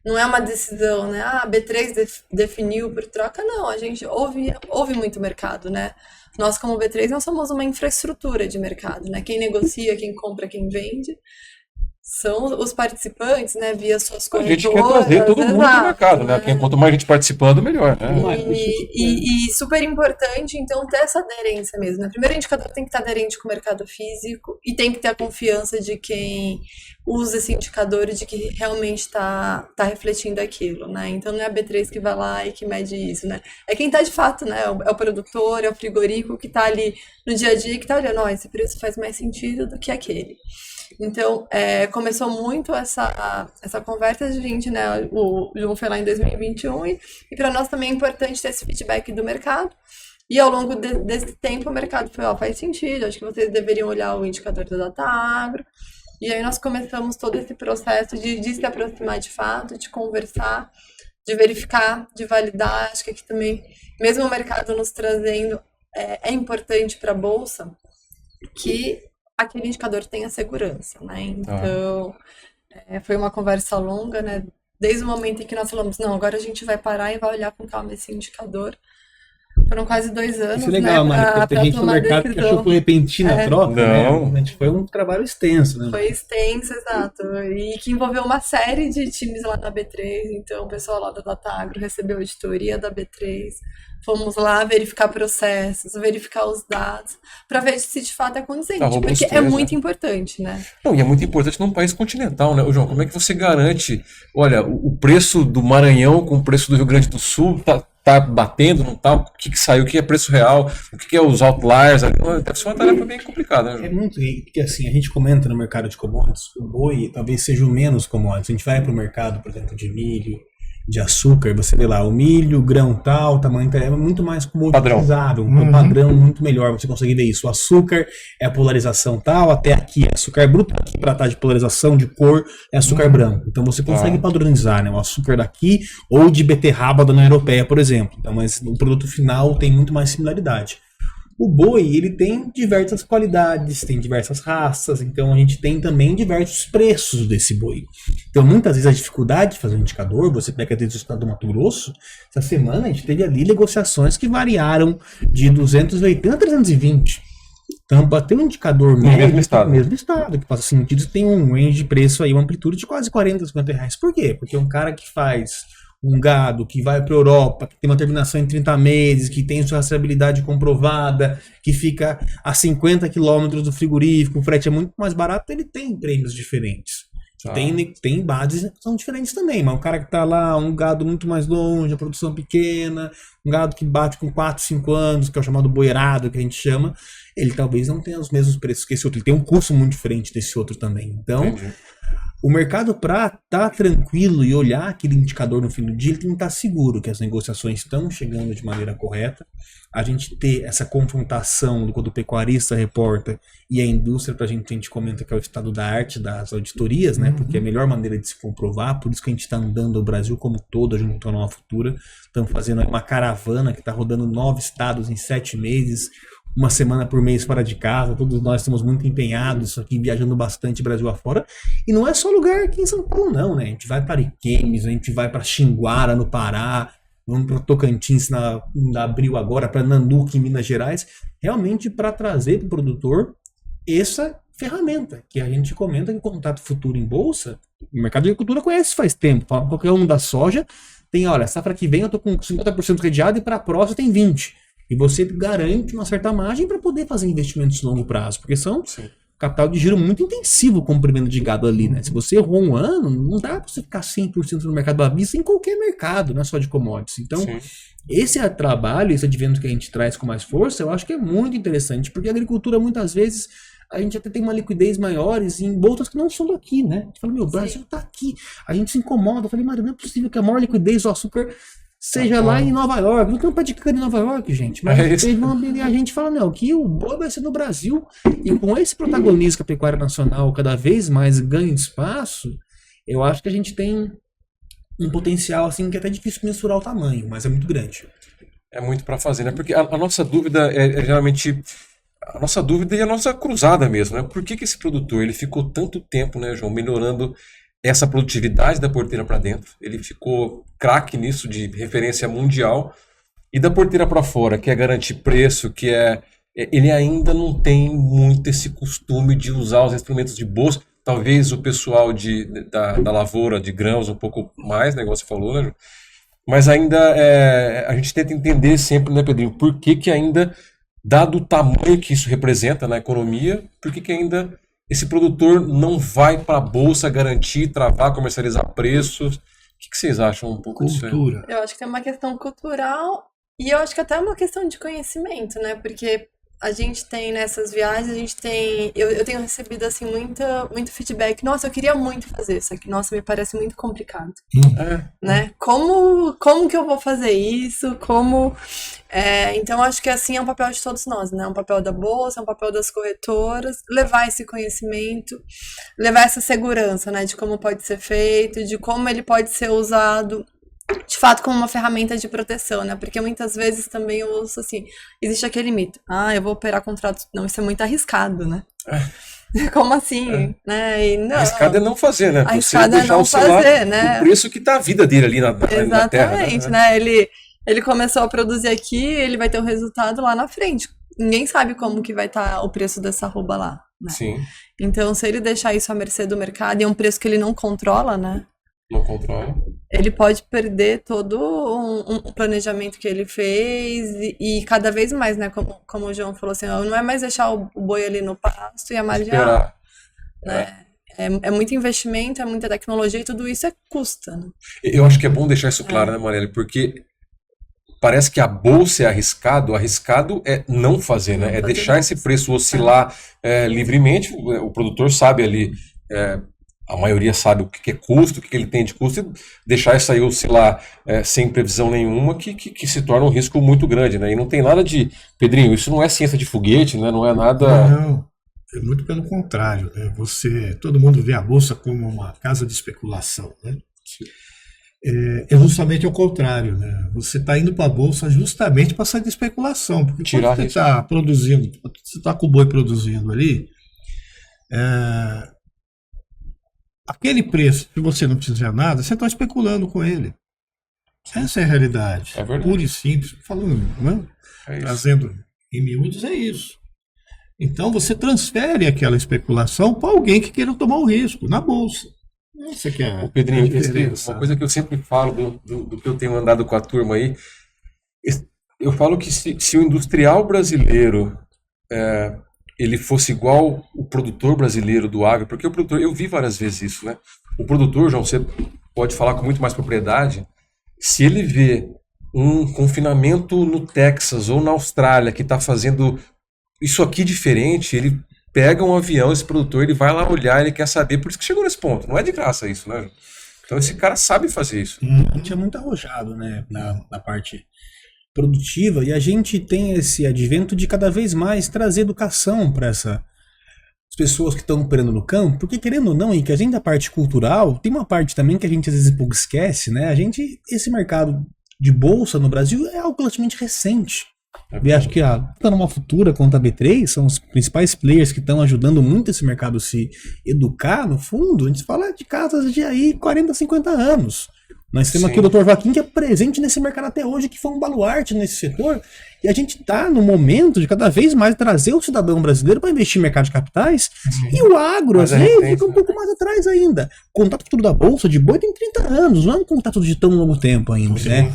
não é uma decisão, né? A B3 definiu por troca, não. A gente ouve muito mercado, né? Nós, como B3, nós somos uma infraestrutura de mercado, né? Quem negocia, quem compra, quem vende são os participantes, né? Via suas corretoras. A gente quer trazer todo mundo pro mercado, né? Quanto mais gente participando, melhor, né? E super importante, então, ter essa aderência mesmo, né? Primeiro, o indicador tem que estar aderente com o mercado físico e tem que ter a confiança de quem usa esse indicador e de que realmente está refletindo aquilo, né? Então, não é a B3 que vai lá e que mede isso, né? É quem está de fato, né? É o produtor, é o frigorífico que está ali no dia a dia, que está olhando, ó, esse preço faz mais sentido do que aquele. Então, começou muito essa conversa de gente, né? O João foi lá em 2021 e para nós também é importante ter esse feedback do mercado. E ao longo desse tempo, o mercado foi, ó, faz sentido, acho que vocês deveriam olhar o indicador da Datagro. E aí nós começamos todo esse processo de se aproximar de fato, de conversar, de verificar, de validar. Acho que aqui também, mesmo o mercado nos trazendo, é importante para a Bolsa que aquele indicador tenha segurança, né? Então, foi uma conversa longa, né? Desde o momento em que nós falamos, não, agora a gente vai parar e vai olhar com calma esse indicador. Foram quase 2 anos, isso é legal, né? Mari, porque tem gente no mercado que achou que foi repentina a troca, não, né? Foi um trabalho extenso, né? Foi extenso, exato. E que envolveu uma série de times lá na B3. Então, o pessoal lá da Datagro recebeu a auditoria da B3. Fomos lá verificar processos, verificar os dados, para ver se de fato é condizente. Porque é muito importante, né? Não, e é muito importante num país continental, né? Ô, João, como é que você garante, olha, o preço do Maranhão com o preço do Rio Grande do Sul tá batendo, não tá? O que saiu, o que é preço real, o que é os outliers? Deve ser uma tarefa bem complicada, né, João? É muito, porque assim, a gente comenta no mercado de commodities, o boi talvez seja o menos commodities. A gente vai para o mercado, por exemplo, de milho, de açúcar, você vê lá, o milho, grão tal, tamanho tal, é muito mais comoditizado, um padrão muito melhor, você consegue ver isso. O açúcar é a polarização tal, até aqui é açúcar bruto, aqui para estar de polarização de cor é açúcar branco. Então você consegue padronizar, né, o açúcar daqui ou de beterraba da União Europeia, por exemplo. Então, mas o produto final tem muito mais similaridade. O boi, ele tem diversas qualidades, tem diversas raças, então a gente tem também diversos preços desse boi. Então, muitas vezes a dificuldade de fazer um indicador, você pega desde o estado do Mato Grosso, essa semana a gente teve ali negociações que variaram de 280 a 320. Então, para ter um indicador médio, mesmo estado, que passa sentido, tem um range de preço aí, uma amplitude de quase 40, 50 reais. Por quê? Porque um cara que faz um gado que vai para a Europa, que tem uma terminação em 30 meses, que tem sua rastreabilidade comprovada, que fica a 50 quilômetros do frigorífico, o frete é muito mais barato, ele tem prêmios diferentes. Tem bases que são diferentes também, mas o cara que está lá, um gado muito mais longe, a produção pequena, um gado que bate com 4, 5 anos, que é o chamado boiarado, que a gente chama, ele talvez não tenha os mesmos preços que esse outro, ele tem um custo muito diferente desse outro também. Então, o mercado, para estar tranquilo e olhar aquele indicador no fim do dia, ele tem que estar seguro que as negociações estão chegando de maneira correta. A gente ter essa confrontação quando o pecuarista reporta e a indústria, a gente comenta que é o estado da arte das auditorias, né? Porque é a melhor maneira de se comprovar, por isso que a gente está andando o Brasil como todo, junto à Nova Futura. Estamos fazendo uma caravana que está rodando 9 estados em 7 meses, uma semana por mês fora de casa, todos nós estamos muito empenhados isso aqui, viajando bastante Brasil afora, e não é só lugar aqui em São Paulo não, né? A gente vai para Ariquemes, a gente vai para Xinguara, no Pará, vamos para Tocantins em abril agora, para Nanduque, em Minas Gerais, realmente para trazer para o produtor essa ferramenta que a gente comenta em Contato Futuro em Bolsa. O mercado de agricultura conhece faz tempo. Qualquer um da soja tem, olha, safra que vem eu tô com 50% redeado e para a próxima tem 20%. E você garante uma certa margem para poder fazer investimentos de longo prazo, porque são capital de giro muito intensivo o comprimento de gado ali, né? Se você errou um ano, não dá para você ficar 100% no mercado à vista em qualquer mercado, não é só de commodities. Então, esse é trabalho, esse advento que a gente traz com mais força, eu acho que é muito interessante, porque a agricultura muitas vezes a gente até tem uma liquidez maiores em bolsas que não são daqui, né? A gente fala, meu, o Brasil tá aqui. A gente se incomoda. Eu falei, Mário, não é possível que a maior liquidez do açúcar seja lá em Nova York. Não tem um pé de cana em Nova York, gente. Mas a gente fala, não, que o boi vai ser no Brasil. E com esse protagonismo que a pecuária nacional cada vez mais ganha espaço, eu acho que a gente tem um potencial, assim, que é até difícil mensurar o tamanho, mas é muito grande. É muito para fazer, né? Porque a nossa dúvida é geralmente... A nossa dúvida e a nossa cruzada mesmo, né? Por que esse produtor ele ficou tanto tempo, né, João, melhorando essa produtividade da porteira para dentro? Ele ficou craque nisso, de referência mundial, e da porteira para fora, que é garantir preço, ele ainda não tem muito esse costume de usar os instrumentos de bolsa. Talvez o pessoal da lavoura de grãos um pouco mais, né, como você falou, né, João? Mas ainda a gente tenta entender sempre, né, Pedrinho, por que ainda, dado o tamanho que isso representa na economia, por que ainda esse produtor não vai para a bolsa garantir, travar, comercializar preços? O que vocês acham um pouco disso aí? Cultura. Eu acho que é uma questão cultural e eu acho que até é uma questão de conhecimento, né? Porque a gente tem nessas viagens, eu tenho recebido assim muito feedback. Nossa, eu queria muito fazer isso aqui. Nossa, me parece muito complicado, né? Como que eu vou fazer isso? Então acho que assim é um papel de todos nós, né? É um papel da bolsa, é um papel das corretoras, levar esse conhecimento, levar essa segurança, né? De como pode ser feito, de como ele pode ser usado de fato como uma ferramenta de proteção, né? Porque muitas vezes também eu ouço assim, existe aquele mito, eu vou operar contratos, não, isso é muito arriscado, né? Como assim? Né? E não, arriscado é não fazer, né? Arriscado é não fazer, né? O preço que tá a vida dele ali na terra. Exatamente, né? Ele começou a produzir aqui, ele vai ter um resultado lá na frente. Ninguém sabe como que vai estar o preço dessa arroba lá, né? Sim. Então, se ele deixar isso à mercê do mercado, e é um preço que ele não controla, né? Não controla. Ele pode perder todo um planejamento que ele fez e cada vez mais, né? Como o João falou assim, não é mais deixar o boi ali no pasto e a margem, né? É muito investimento, é muita tecnologia e tudo isso custa, né? Eu acho que é bom deixar isso claro, né, Marielle? Porque parece que a bolsa é arriscado é não fazer, né? É deixar esse preço oscilar livremente. O produtor sabe ali... a maioria sabe o que é custo, o que ele tem de custo, e deixar isso aí oscilar sem previsão nenhuma, que se torna um risco muito grande, né? E não tem nada de... Pedrinho, isso não é ciência de foguete, né? Não é nada... Não, é muito pelo contrário, né? Todo mundo vê a bolsa como uma casa de especulação, né? É justamente o contrário, né? Você está indo para a bolsa justamente para sair de especulação, porque quando você está produzindo, você está com o boi produzindo ali, aquele preço, se você não fizer nada, você está especulando com ele. Essa é a realidade. É verdade. Pura e simples. Falando, né? Trazendo em miúdos, é isso. Então você transfere aquela especulação para alguém que queira tomar o risco, na bolsa. Essa que é Pedrinho, uma coisa que eu sempre falo do que eu tenho andado com a turma aí, eu falo que se o industrial brasileiro ele fosse igual o produtor brasileiro do agro, porque o produtor, eu vi várias vezes isso, né? O produtor, João, você pode falar com muito mais propriedade, se ele vê um confinamento no Texas ou na Austrália que está fazendo isso aqui diferente, ele pega um avião, esse produtor, ele vai lá olhar, ele quer saber, por isso que chegou nesse ponto, não é de graça isso, né? Então esse cara sabe fazer isso. A gente é muito arrojado, né, na parte produtiva, e a gente tem esse advento de cada vez mais trazer educação para as pessoas que estão operando no campo, porque querendo ou não, e que a gente da parte cultural, tem uma parte também que a gente às vezes pouco esquece, né? Esse mercado de bolsa no Brasil é algo relativamente recente. E acho que tanto a Numa Futura quanto a B3 são os principais players que estão ajudando muito esse mercado se educar. No fundo, a gente fala de casas de aí 40, 50 anos. Nós temos aqui o Dr. Vaquim, que é presente nesse mercado até hoje, que foi um baluarte nesse setor. E a gente está no momento de cada vez mais trazer o cidadão brasileiro para investir em mercado de capitais. E o agro, às vezes, fica um pouco mais atrás ainda. O contato futuro da Bolsa de Boi tem 30 anos, não é um contato de tão longo tempo ainda. Né?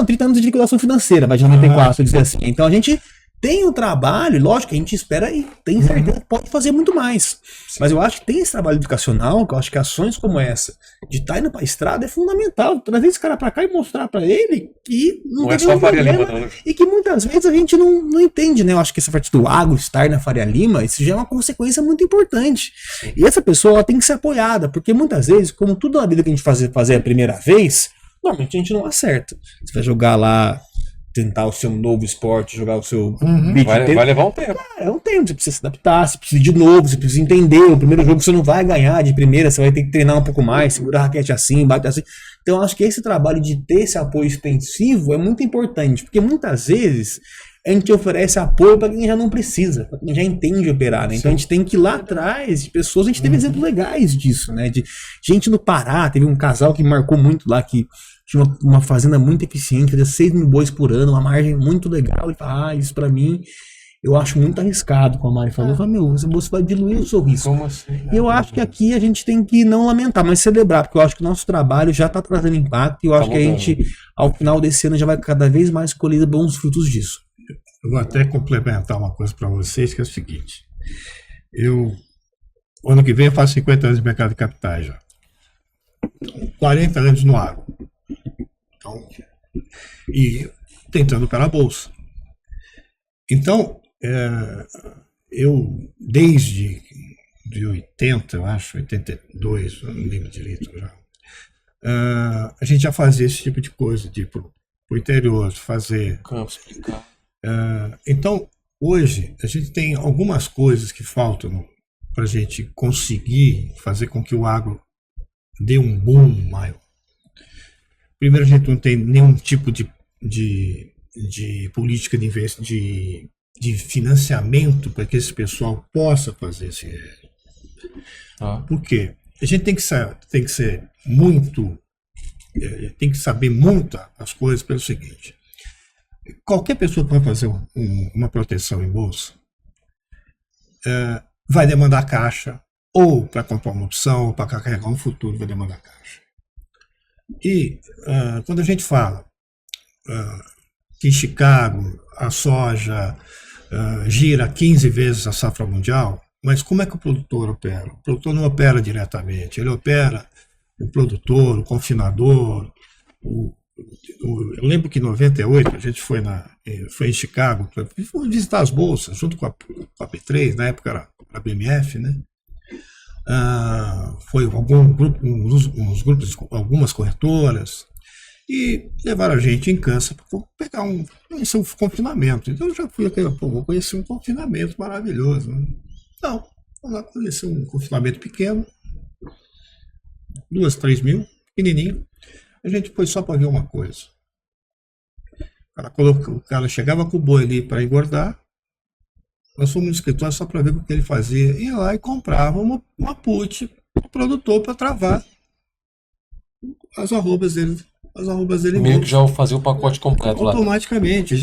30 anos de vinculação financeira, vai de 94, dizer assim. Então a gente tem o trabalho, lógico, a gente espera e tem certeza que pode fazer muito mais. Mas eu acho que tem esse trabalho educacional, que eu acho que ações como essa, de estar indo pra estrada, é fundamental. Trazer esse cara pra cá e mostrar pra ele que não é só Faria Lima, não, né? E que muitas vezes a gente não entende, né? Eu acho que essa parte do agro estar na Faria Lima, isso já é uma consequência muito importante. E essa pessoa ela tem que ser apoiada, porque muitas vezes, como tudo na vida que a gente fazer a primeira vez, normalmente a gente não acerta. Você vai jogar lá, tentar o seu novo esporte, jogar o seu vai levar um tempo. É um tempo, você precisa se adaptar, você precisa de novo, você precisa entender. O primeiro jogo você não vai ganhar de primeira, você vai ter que treinar um pouco mais, segurar a raquete assim, bate assim. Então eu acho que esse trabalho de ter esse apoio extensivo é muito importante, porque muitas vezes a gente oferece apoio para quem já não precisa, para quem já entende operar, né? Então a gente tem que ir lá atrás de pessoas, a gente teve exemplos legais disso, né? De gente no Pará, teve um casal que marcou muito lá, que tinha uma fazenda muito eficiente, fazia 6 mil bois por ano, uma margem muito legal. E fala, isso pra mim, eu acho muito arriscado, como a Mari falou. Eu falei, você vai diluir o seu risco. Como assim? E eu acho que aqui a gente tem que não lamentar, mas celebrar, porque eu acho que o nosso trabalho já está trazendo impacto e eu acho que a gente, ao final desse ano, já vai cada vez mais colher bons frutos disso. Eu vou até complementar uma coisa para vocês, que é o seguinte. Ano que vem eu faço 50 anos de mercado de capitais já. 40 anos no agro. Então, e tentando pela Bolsa. Então, eu, desde de 80, eu acho, 82, eu não lembro direito já, a gente já fazia esse tipo de coisa, de ir pro interior, fazer... Campo, explicar. Então, hoje, a gente tem algumas coisas que faltam para a gente conseguir fazer com que o agro dê um boom maior. Primeiro, a gente não tem nenhum tipo de política de financiamento para que esse pessoal possa fazer esse hedge. Por quê? A gente tem que ser muito, tem que saber muito as coisas pelo seguinte. Qualquer pessoa que vai fazer uma proteção em bolsa vai demandar caixa, ou para comprar uma opção, ou para carregar um futuro, vai demandar caixa. E quando a gente fala que em Chicago a soja gira 15 vezes a safra mundial, mas como é que o produtor opera? O produtor não opera diretamente, ele opera o produtor, o confinador. Eu lembro que em 98 a gente foi em Chicago para visitar as bolsas, junto com a P3, na época era a BMF, né? Foi uns grupos, algumas corretoras, e levaram a gente em Kansas para pegar conhecer um confinamento. Então eu já fui aquele, vou conhecer um confinamento maravilhoso. Né? Não, vamos lá conhecer um confinamento pequeno, 2, 3 mil, pequenininho. A gente foi só para ver uma coisa. O cara chegava com o boi ali para engordar. Nós fomos no escritório só para ver o que ele fazia. Ia lá e comprava uma put do produtor para travar as arrobas dele. Meio que já fazia o pacote completo lá. Automaticamente.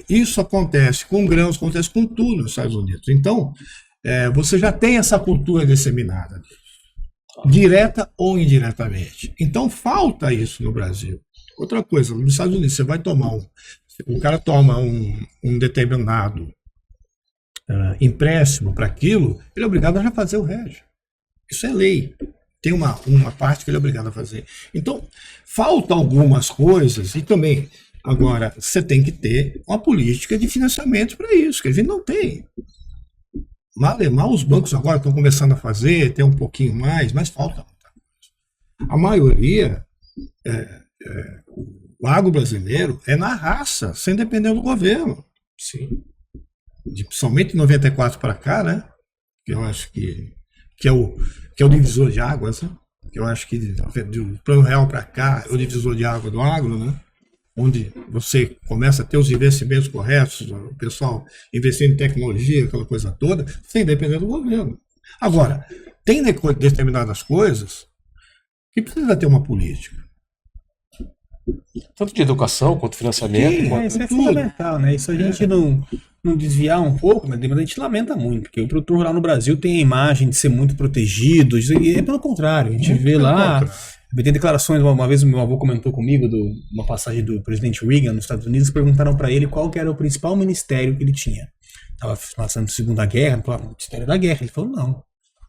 Isso acontece com grãos, acontece com tudo nos Estados Unidos. Então, você já tem essa cultura disseminada, direta ou indiretamente. Então, falta isso no Brasil. Outra coisa, nos Estados Unidos, você vai tomar o cara toma um determinado empréstimo para aquilo, ele é obrigado a já fazer o hedge. Isso é lei. Tem uma parte que ele é obrigado a fazer. Então, faltam algumas coisas e também, agora, você tem que ter uma política de financiamento para isso, que a gente não tem. Mal os bancos agora estão começando a fazer, tem um pouquinho mais, mas falta muita coisa. A maioria, o agro brasileiro é na raça, sem depender do governo. Sim. Somente de 94 para cá, né? Que eu acho que é o divisor de águas, né? Que eu acho que do Plano Real para cá é o divisor de água do agro, né? onde você começa a ter os investimentos corretos, o pessoal investindo em tecnologia, aquela coisa toda, sem depender do governo. Agora, tem determinadas coisas que precisa ter uma política. Tanto de educação quanto financiamento. Sim, isso é fundamental, né? Isso a gente não desviar um pouco, mas a gente lamenta muito, porque o produtor rural no Brasil tem a imagem de ser muito protegido, e é pelo contrário, a gente vê lá, tem declarações, uma vez meu avô comentou comigo, uma passagem do presidente Reagan nos Estados Unidos, perguntaram para ele qual que era o principal ministério que ele tinha. Estava passando a Segunda Guerra, ele falou, o Ministério da Guerra. Ele falou, não,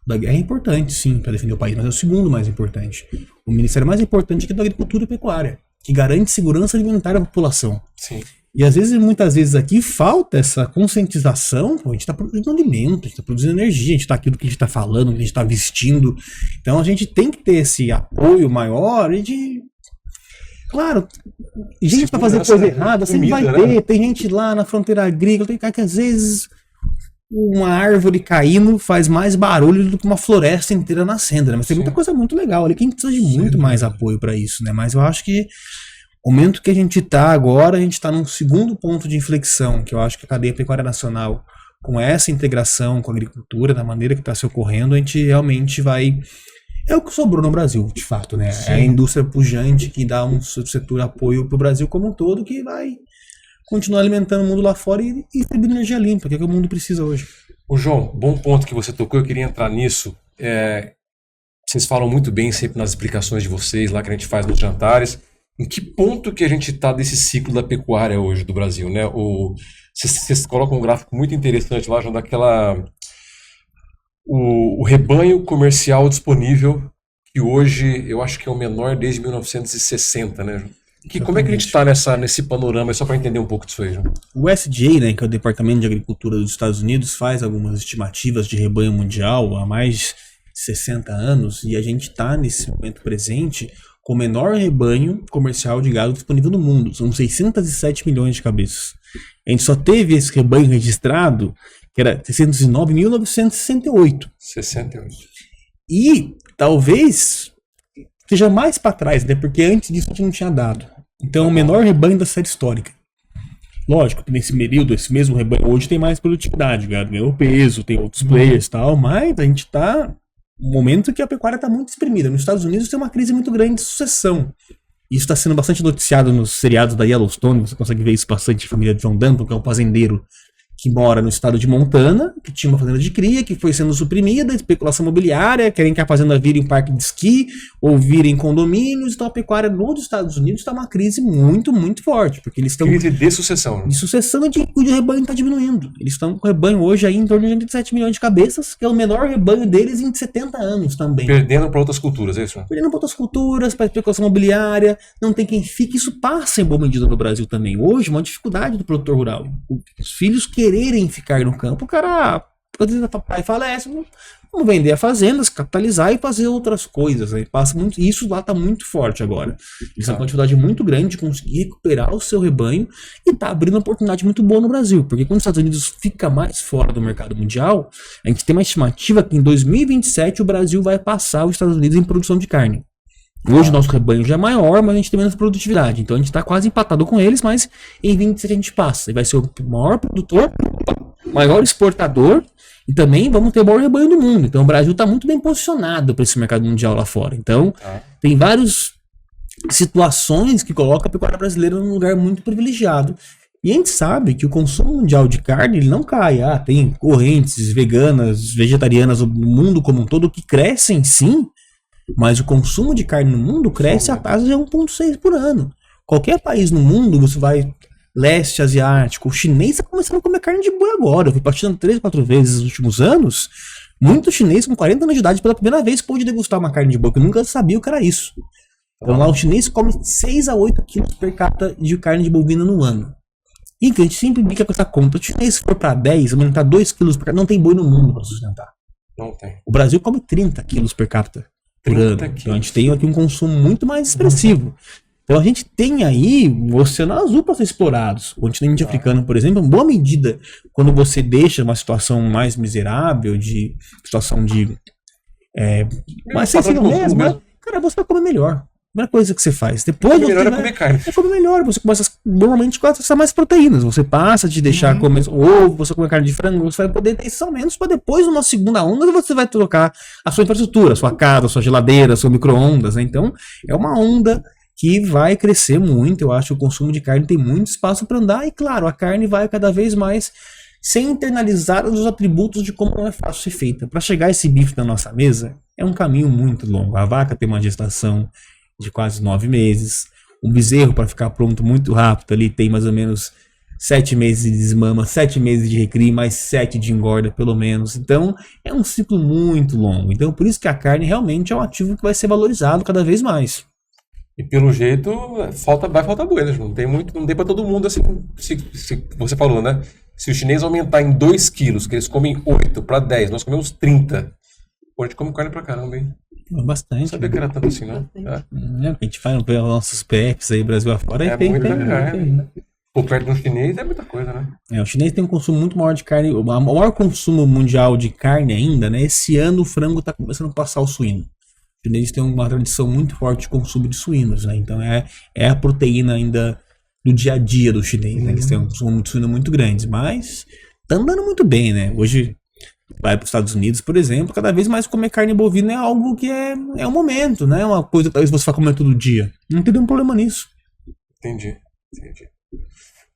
da guerra é importante sim, para defender o país, mas é o segundo mais importante. O ministério mais importante é que é da Agricultura e Pecuária, que garante segurança alimentar à população. Sim. E muitas vezes aqui falta essa conscientização. Pô, a gente está produzindo alimento, a gente está produzindo energia, a gente está aquilo que a gente está falando, que a gente está vestindo. Então a gente tem que ter esse apoio maior e de. Claro, gente para fazer coisa errada, sempre vai ter. Né? Tem gente lá na fronteira agrícola, tem cara que às vezes uma árvore caindo faz mais barulho do que uma floresta inteira nascendo, né? Mas tem muita coisa muito legal ali que a gente precisa de muito mais apoio para isso, né? Mas eu acho que o momento que a gente está agora, a gente está num segundo ponto de inflexão, que eu acho que a cadeia pecuária nacional, com essa integração com a agricultura, da maneira que está se ocorrendo, a gente realmente vai... É o que sobrou no Brasil, de fato, né? Sim. É a indústria pujante que dá um setor apoio para o Brasil como um todo, que vai continuar alimentando o mundo lá fora e ter energia limpa, que é o que o mundo precisa hoje. Ô João, bom ponto que você tocou, eu queria entrar nisso. Vocês falam muito bem sempre nas explicações de vocês, lá que a gente faz nos jantares. Em que ponto que a gente está desse ciclo da pecuária hoje do Brasil, né? Vocês colocam um gráfico muito interessante lá, João, o rebanho comercial disponível, que hoje eu acho que é o menor desde 1960, né, João? Como é que a gente está nesse panorama, só para entender um pouco disso aí, João? O USDA, né, que é o Departamento de Agricultura dos Estados Unidos, faz algumas estimativas de rebanho mundial há mais de 60 anos, e a gente está nesse momento presente com o menor rebanho comercial de gado disponível no mundo. São 607 milhões de cabeças. A gente só teve esse rebanho registrado, que era 609 em 1968. 68. E talvez seja mais para trás, né? Porque antes disso a gente não tinha dado. Então, o menor rebanho da série histórica. Lógico que nesse período, esse mesmo rebanho hoje tem mais produtividade, gado ganhou peso, tem outros players e tal, mas a gente está um momento que a pecuária está muito exprimida. Nos Estados Unidos tem uma crise muito grande de sucessão. Isso está sendo bastante noticiado nos seriados da Yellowstone. Você consegue ver isso bastante. A família de John Danton, que é um fazendeiro que mora no estado de Montana, que tinha uma fazenda de cria, que foi sendo suprimida, especulação imobiliária, querem que a fazenda vire um parque de esqui, ou vire em condomínios. Então a pecuária nos Estados Unidos está uma crise muito, muito forte, porque eles estão... Crise de sucessão. De sucessão, e o rebanho está diminuindo. Eles estão com o rebanho hoje aí em torno de 87 milhões de cabeças, que é o menor rebanho deles em 70 anos também. Perdendo para outras culturas, é isso? Perdendo para outras culturas, para especulação imobiliária, não tem quem fique. Isso passa em boa medida no Brasil também. Hoje, uma dificuldade do produtor rural. Os filhos quererem ficar no campo, o cara, quando o papai falece, vamos vender a fazenda, se capitalizar e fazer outras coisas. Aí passa muito, isso lá está muito forte agora. Eles têm uma dificuldade muito grande de conseguir recuperar o seu rebanho e está abrindo uma oportunidade muito boa no Brasil, porque quando os Estados Unidos fica mais fora do mercado mundial, a gente tem uma estimativa que em 2027 o Brasil vai passar os Estados Unidos em produção de carne. Hoje o nosso rebanho já é maior, mas a gente tem menos produtividade. Então a gente está quase empatado com eles, mas em 27 a gente passa. E vai ser o maior produtor, maior exportador, e também vamos ter o maior rebanho do mundo. Então o Brasil está muito bem posicionado para esse mercado mundial lá fora. Então tem várias situações que colocam a pecuária brasileira num lugar muito privilegiado. E a gente sabe que o consumo mundial de carne ele não cai. Tem correntes veganas, vegetarianas, o mundo como um todo que crescem sim, mas o consumo de carne no mundo cresce a taxa de 1,6 por ano. Qualquer país no mundo, você vai leste asiático, o chinês está começando a comer carne de boi agora. Eu fui partindo 3, 4 vezes nos últimos anos. Muito chinês com 40 anos de idade pela primeira vez pôde degustar uma carne de boi, que eu nunca sabia o que era isso. Então lá o chinês come 6 a 8 quilos per capita de carne de bovina no ano. E que a gente sempre brinca com essa conta. O chinês se for para 10, aumentar 2 quilos per capita, não tem boi no mundo para sustentar. Não tem. O Brasil come 30 quilos per capita por ano. Então a gente tem aqui um consumo muito mais expressivo. Então a gente tem aí um oceano azul para ser explorados. O continente africano, por exemplo, em boa medida, quando você deixa uma situação mais miserável, de situação de mais sensível mesmo, cara, você vai comer melhor. Primeira coisa que você faz. Depois O melhor você é comer carne. come melhor. Você começa normalmente com essas mais proteínas. Você passa de deixar comer ovo, você comer carne de frango, você vai poder ter esses aumentos para depois, numa segunda onda, você vai trocar a sua infraestrutura, a sua casa, a sua geladeira, seu micro-ondas, né? Então, é uma onda que vai crescer muito. Eu acho que o consumo de carne tem muito espaço para andar. E, claro, a carne vai cada vez mais sem internalizar os atributos de como é fácil ser feita. Para chegar esse bife na nossa mesa, é um caminho muito longo. A vaca tem uma gestação de quase 9 meses. Um bezerro, para ficar pronto muito rápido, ali tem mais ou menos 7 meses de desmama, 7 meses de recria, mais 7 de engorda, pelo menos. Então, é um ciclo muito longo. Então, por isso que a carne realmente é um ativo que vai ser valorizado cada vez mais. E pelo jeito, vai faltar boi, né? Não tem muito, não tem pra todo mundo assim. Se você falou, né? Se o chinês aumentar em 2 quilos, que eles comem 8 para 10, nós comemos 30. Pô, a gente come carne pra caramba, hein? Bastante. Não sabia que era tanto assim, não. A gente vai ver os nossos PFs aí, Brasil afora, É tem, muita tem, carne. Pô, perto de um chinês é muita coisa, né? o chinês tem um consumo muito maior de carne. O maior consumo mundial de carne ainda, né? Esse ano o frango está começando a passar o suíno. Os chineses têm uma tradição muito forte de consumo de suínos, né? Então é a proteína ainda do dia a dia do chinês, né? Eles têm um consumo de suíno muito grande, mas tá andando muito bem, né? Hoje vai para os Estados Unidos, por exemplo, cada vez mais comer carne bovina é algo que é um momento, né? Uma coisa que talvez você vá comer todo dia. Não tem nenhum problema nisso. Entendi.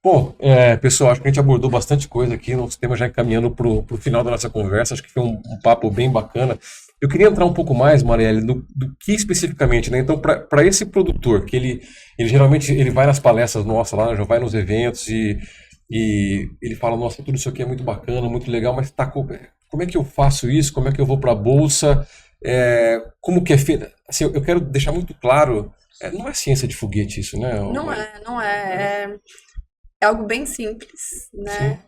Bom, pessoal, acho que a gente abordou bastante coisa aqui, nosso tema já caminhando pro final da nossa conversa, acho que foi um papo bem bacana. Eu queria entrar um pouco mais, Marielle, do que especificamente, né? Então, para esse produtor, que ele geralmente ele vai nas palestras nossas lá, já vai nos eventos e ele fala, nossa, tudo isso aqui é muito bacana, muito legal, mas como é que eu faço isso? Como é que eu vou para a bolsa? Como que é feito? Assim, eu quero deixar muito claro, não é ciência de foguete isso, né? Não é. É algo bem simples, né?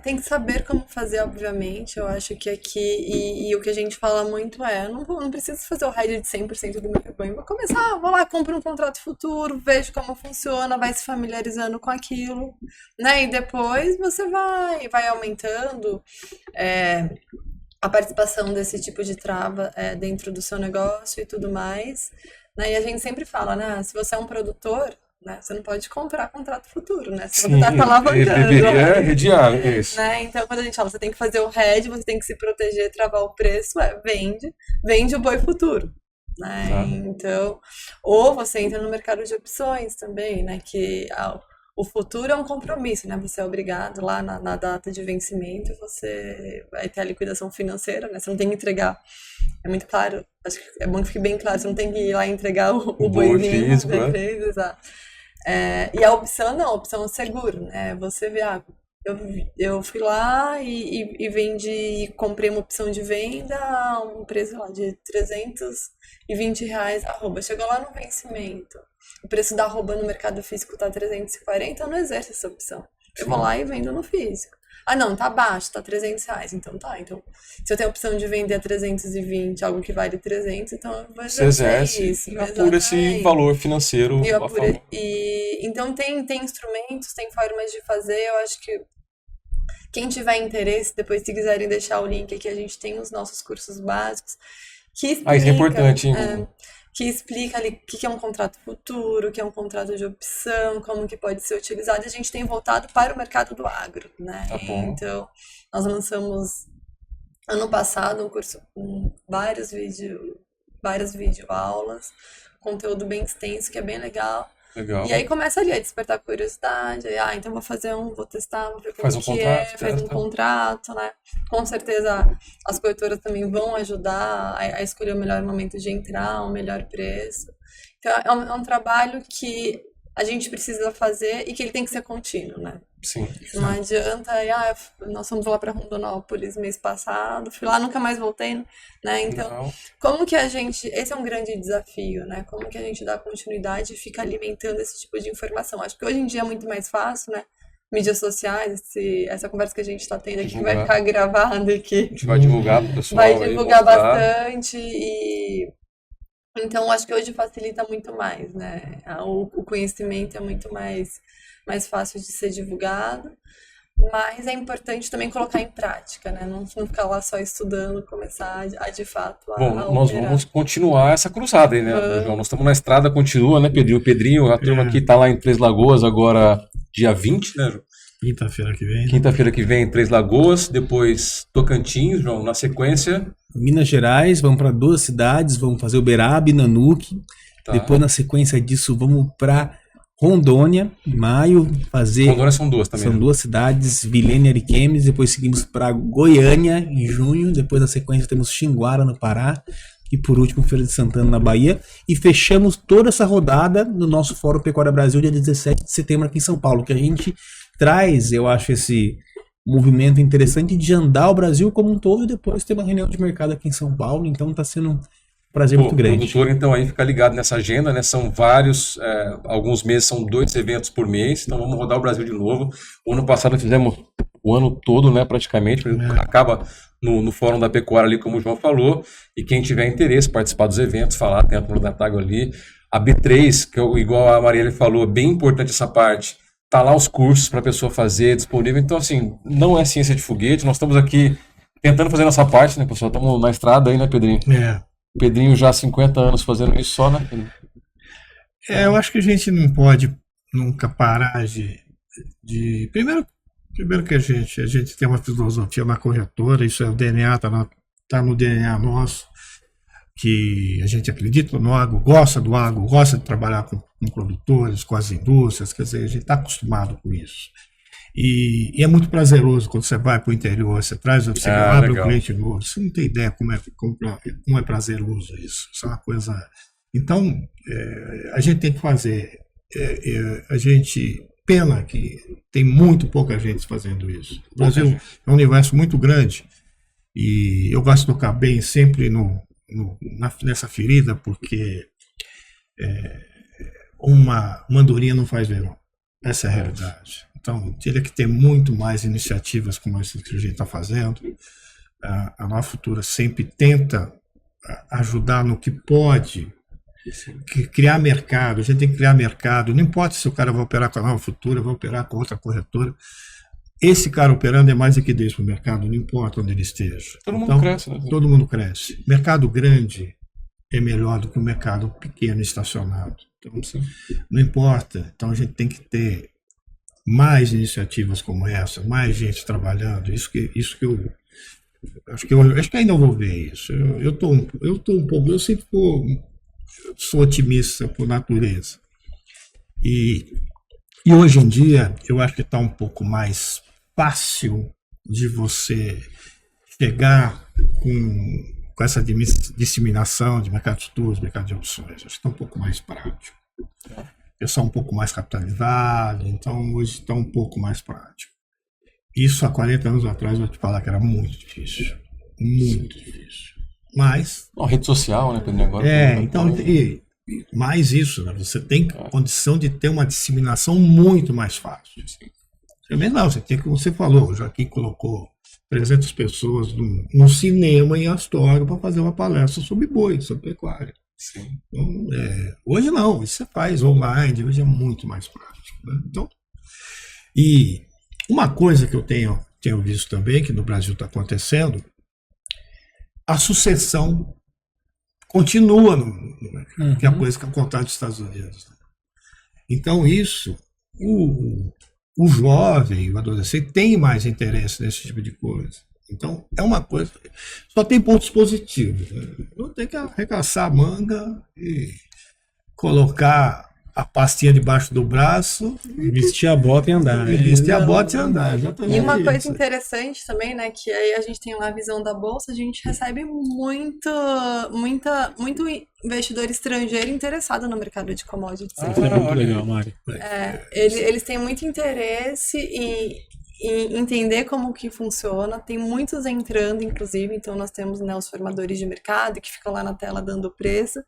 Tem que saber como fazer, obviamente. Eu acho que aqui, e o que a gente fala muito eu não preciso fazer o RED de 100% do meu rebanho. Vou começar, vou lá, compro um contrato futuro, vejo como funciona, vai se familiarizando com aquilo, né? E depois você vai aumentando a participação desse tipo de trava dentro do seu negócio e tudo mais, né? E a gente sempre fala, né? Se você é um produtor, né, você não pode comprar contrato futuro, né? Se você tá alavancando. Deveria redear, isso. Né? Então, quando a gente fala, você tem que fazer o hedge, você tem que se proteger, travar o preço, vende o boi futuro. Né? Tá. Então, ou você entra no mercado de opções também, né? Que o futuro é um compromisso, né? Você é obrigado lá na data de vencimento, você vai ter a liquidação financeira, né? Você não tem que entregar. É muito claro, acho que é bom que fique bem claro, você não tem que ir lá entregar o boizinho físico, da empresa, exato. E a opção não, a opção é seguro, né? Você vê, eu fui lá e vendi, comprei uma opção de venda a um preço lá de R$320 arroba. Chegou lá no vencimento, o preço da arroba no mercado físico tá 340, eu não exerço essa opção. Eu vou lá e vendo no físico. Ah, não, tá baixo, tá R$300. Então tá. Então, se eu tenho a opção de vender a 320, algo que vale 300, então eu vou exercer isso. E apura esse valor financeiro. Então tem instrumentos, tem formas de fazer. Eu acho que quem tiver interesse, depois se quiserem deixar o link aqui, a gente tem os nossos cursos básicos. Que explica, isso é importante, hein? Que explica ali o que é um contrato futuro, o que é um contrato de opção, como que pode ser utilizado. E a gente tem voltado para o mercado do agro, né? Tá bom. Então, nós lançamos ano passado um curso com várias videoaulas, conteúdo bem extenso, que é bem legal. E aí começa ali a despertar curiosidade, então vou testar, vou ver como faz um contrato, né? Com certeza as corretoras também vão ajudar a escolher o melhor momento de entrar, o melhor preço. Então é um trabalho que a gente precisa fazer e que ele tem que ser contínuo, né? Sim. Não adianta, nós fomos lá para Rondonópolis mês passado, fui lá, nunca mais voltei, né? Então, como que esse é um grande desafio, né? Como que a gente dá continuidade e fica alimentando esse tipo de informação? Acho que hoje em dia é muito mais fácil, né? Mídias sociais, essa conversa que a gente está tendo aqui, que vai ficar gravada aqui. A gente vai divulgar pro pessoal. Vai divulgar bastante então, acho que hoje facilita muito mais, né? O conhecimento é muito mais fácil de ser divulgado. mas é importante também colocar em prática, né? Não ficar lá só estudando, começar a de fato Bom, a nós operar. vamos continuar essa cruzada aí, né, João? Nós estamos na estrada, continua, né, Pedrinho? O Pedrinho, a turma aqui está lá em Três Lagoas agora, dia 20, né, João? Quinta-feira que vem. Quinta-feira que vem, Três Lagoas, depois Tocantins, João, na sequência. Minas Gerais, vamos para 2 cidades, vamos fazer Uberaba e Nanuque. Tá. Depois, na sequência disso, vamos para Rondônia, em maio, fazer. Rondônia são 2 também. São né? 2 cidades, Vilhena e Ariquemes. Depois seguimos para Goiânia, em junho. Depois, na sequência, temos Xinguara, no Pará. E por último, Feira de Santana, na Bahia. E fechamos toda essa rodada no nosso Fórum Pecuária Brasil, dia 17 de setembro, aqui em São Paulo, que a gente traz, eu acho, esse movimento interessante de andar o Brasil como um todo e depois ter uma reunião de mercado aqui em São Paulo. Então está sendo um prazer muito grande. Produtor, então, aí fica ligado nessa agenda, né? São vários, alguns meses são 2 eventos por mês, então vamos rodar o Brasil de novo. O ano passado fizemos o ano todo, né, praticamente, acaba no Fórum da Pecuária ali, como o João falou, e quem tiver interesse, participar dos eventos, falar, tem a turma da Tago ali. A B3, que igual a Marielle falou, é bem importante essa parte. Tá lá os cursos para a pessoa fazer, disponível. Então, assim, não é ciência de foguete. Nós estamos aqui tentando fazer nossa parte, né, pessoal? Estamos na estrada aí, né, Pedrinho? Pedrinho já há 50 anos fazendo isso só, né? Eu acho que a gente não pode nunca parar primeiro que a gente tem uma filosofia na corretora, isso é o DNA, tá no DNA nosso, que a gente acredita no agro, gosta do agro, gosta de trabalhar com produtores, com as indústrias, quer dizer, a gente está acostumado com isso. E é muito prazeroso quando você vai para o interior, você abre um cliente novo, você não tem ideia como é prazeroso isso. Isso é uma coisa. Então, a gente tem que fazer. Pena que tem muito pouca gente fazendo isso. O Brasil é um universo muito grande e eu gosto de tocar bem sempre nessa ferida, porque uma andorinha não faz verão. Essa é a realidade. Então, teria que ter muito mais iniciativas como essa que a gente está fazendo. A Nova Futura sempre tenta ajudar no que pode, criar mercado. A gente tem que criar mercado. Não importa se o cara vai operar com a Nova Futura, vai operar com outra corretora. Esse cara operando é mais liquidez para o mercado, não importa onde ele esteja. Todo mundo cresce, né? Todo mundo cresce. Mercado grande é melhor do que o mercado pequeno estacionado. Então, não importa. Então, a gente tem que ter mais iniciativas como essa, mais gente trabalhando. Isso que eu acho que ainda vou ver isso. Eu tô um pouco, eu sempre sou otimista por natureza. E hoje em dia eu acho que está um pouco mais fácil de você chegar com essa disseminação de mercado de futuros, mercado de opções. Acho que está um pouco mais prático. Eu sou um pouco mais capitalizado, então hoje está um pouco mais prático. Isso há 40 anos atrás, eu vou te falar que era muito difícil. Muito difícil. Mas... rede social, né, Pedro? Agora, então, mais isso, né? Você tem condição de ter uma disseminação muito mais fácil. Você tem, como você falou, o Joaquim colocou 300 pessoas num cinema em Astorga para fazer uma palestra sobre boi, sobre pecuária. Sim. Então, hoje não, isso você faz online, hoje é muito mais prático. Né? Então, e uma coisa que eu tenho visto também, que no Brasil está acontecendo, a sucessão continua que é a coisa que acontece nos Estados Unidos. Né? Então, isso, o jovem, o adolescente, tem mais interesse nesse tipo de coisa. Então, é uma coisa. Só tem pontos positivos. Né? Eu tenho que arregaçar a manga e colocar a pastinha debaixo do braço. Vestir a bota e andar. Vestir a bota e andar, exatamente. E uma coisa interessante também, né, que aí a gente tem lá a visão da bolsa, a gente recebe muito investidor estrangeiro interessado no mercado de commodities. Isso é muito legal, Mari. Eles têm muito interesse em entender como que funciona, tem muitos entrando, inclusive, então nós temos, né, os formadores de mercado que ficam lá na tela dando preço.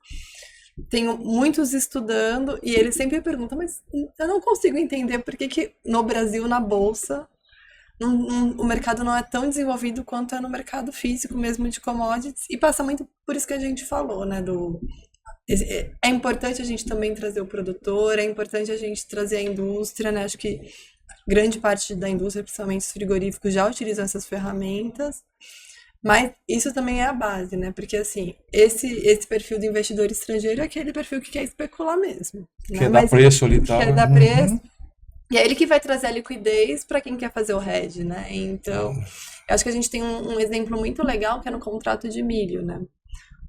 Tenho muitos estudando e eles sempre perguntam, mas eu não consigo entender por que no Brasil, na Bolsa, o mercado não é tão desenvolvido quanto é no mercado físico mesmo de commodities. E passa muito por isso que a gente falou, né? É importante a gente também trazer o produtor, é importante a gente trazer a indústria, né? Acho que grande parte da indústria, principalmente os frigoríficos, já utilizam essas ferramentas. Mas isso também é a base, né? Porque, assim, esse perfil do investidor estrangeiro é aquele perfil que quer especular mesmo. Quer né? dar preço ali e tal. Quer dar preço. E é ele que vai trazer a liquidez para quem quer fazer o hedge, né? Então, eu acho que a gente tem um exemplo muito legal que é no contrato de milho, né?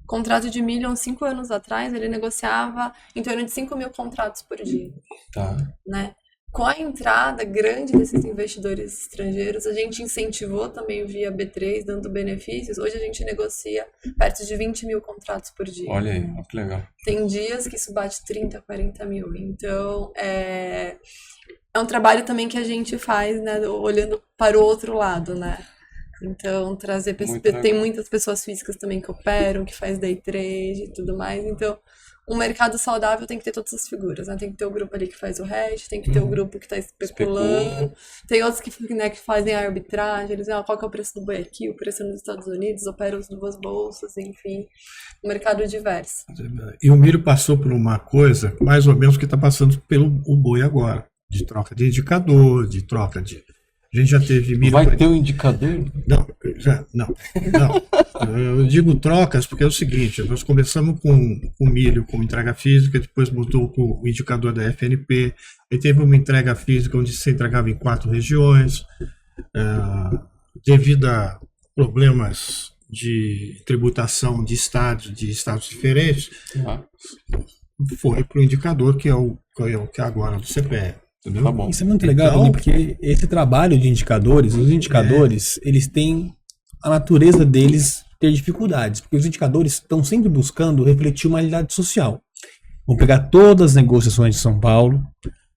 O contrato de milho, uns 5 anos atrás, ele negociava em torno de 5 mil contratos por dia, Tá. né? Com a entrada grande desses investidores estrangeiros, a gente incentivou também via B3, dando benefícios. Hoje a gente negocia perto de 20 mil contratos por dia. Olha aí, ó, que legal. Tem dias que isso bate 30, 40 mil. Então, é um trabalho também que a gente faz, né, olhando para o outro lado, né? Então, trazer tem muitas pessoas físicas também que operam, que faz day trade e tudo mais. Então, um mercado saudável tem que ter todas as figuras, né? Tem que ter o grupo ali que faz o hedge, tem que ter o grupo que está especulando, tem outros que, né, que fazem a arbitragem, eles dizem, qual que é o preço do boi aqui, o preço nos Estados Unidos, operam as duas bolsas, enfim, um mercado diverso. E o milho passou por uma coisa, mais ou menos, que está passando pelo o boi agora, de troca de indicador, de troca de... A gente já teve milho... Vai ter um indicador? Não. Eu digo trocas porque é o seguinte, nós começamos com milho, com entrega física, depois mudou com o indicador da FNP, aí teve uma entrega física onde se entregava em 4 regiões, devido a problemas de tributação de estados diferentes, foi para o indicador que é o que é agora do CPE. Entendeu? Tá bom. Isso é muito legal, Então, porque esse trabalho de indicadores, os indicadores, eles têm a natureza deles ter dificuldades, porque os indicadores estão sempre buscando refletir uma realidade social. Vamos pegar todas as negociações de São Paulo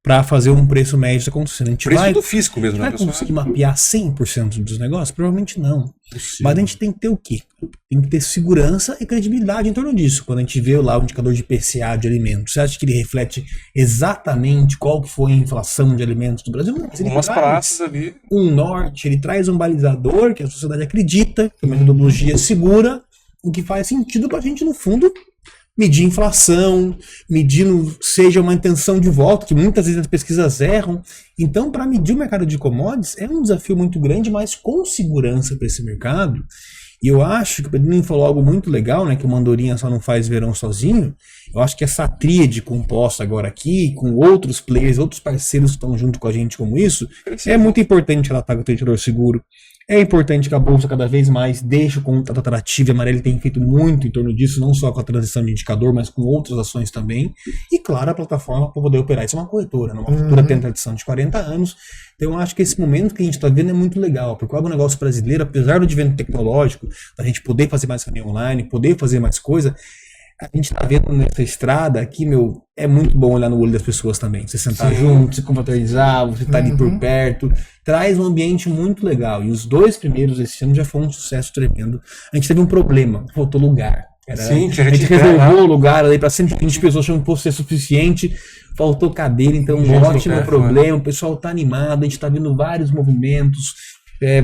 para fazer um preço médio acontecendo. A gente Preço vai, do físico mesmo, né, vai pessoal? conseguir mapear 100% dos negócios? Provavelmente não. Mas a gente tem que ter o quê? Tem que ter segurança e credibilidade em torno disso. Quando a gente vê lá o indicador de PCA de alimentos, você acha que ele reflete exatamente qual que foi a inflação de alimentos do Brasil? Não, ele Umas traz praças ali. um norte, ele traz um balizador que a sociedade acredita, que é uma metodologia segura, o que faz sentido para a gente, no fundo, medir inflação, medindo seja uma intenção de voto, que muitas vezes as pesquisas erram. Então, para medir o mercado de commodities é um desafio muito grande, mas com segurança para esse mercado. E eu acho que o Pedrinho falou algo muito legal, né, que o Mandorinha só não faz verão sozinho. Eu acho que essa tríade composta agora aqui, com outros players, outros parceiros que estão junto com a gente como isso, é muito importante ela estar com o tradador seguro. É importante que a Bolsa cada vez mais deixe o contrato atrativo, e a Marelli tem feito muito em torno disso, não só com a transição de indicador, mas com outras ações também. E, claro, a plataforma para poder operar. Isso é uma corretora, né? Uma corretora tem tradição de 40 anos. Então, eu acho que esse momento que a gente está vendo é muito legal, porque o agronegócio brasileiro, apesar do advento tecnológico, da gente poder fazer mais reunião online, poder fazer mais coisa, a gente tá vendo nessa estrada aqui, é muito bom olhar no olho das pessoas também. Você sentar junto, se confraternizar, você tá ali por perto. Traz um ambiente muito legal. E os 2 primeiros esse ano já foi um sucesso tremendo. A gente teve um problema, faltou lugar. A gente reservou o lugar ali para 120 pessoas, achando que fosse ser suficiente. Faltou cadeira, então um ótimo problema. O pessoal tá animado, a gente tá vendo vários movimentos.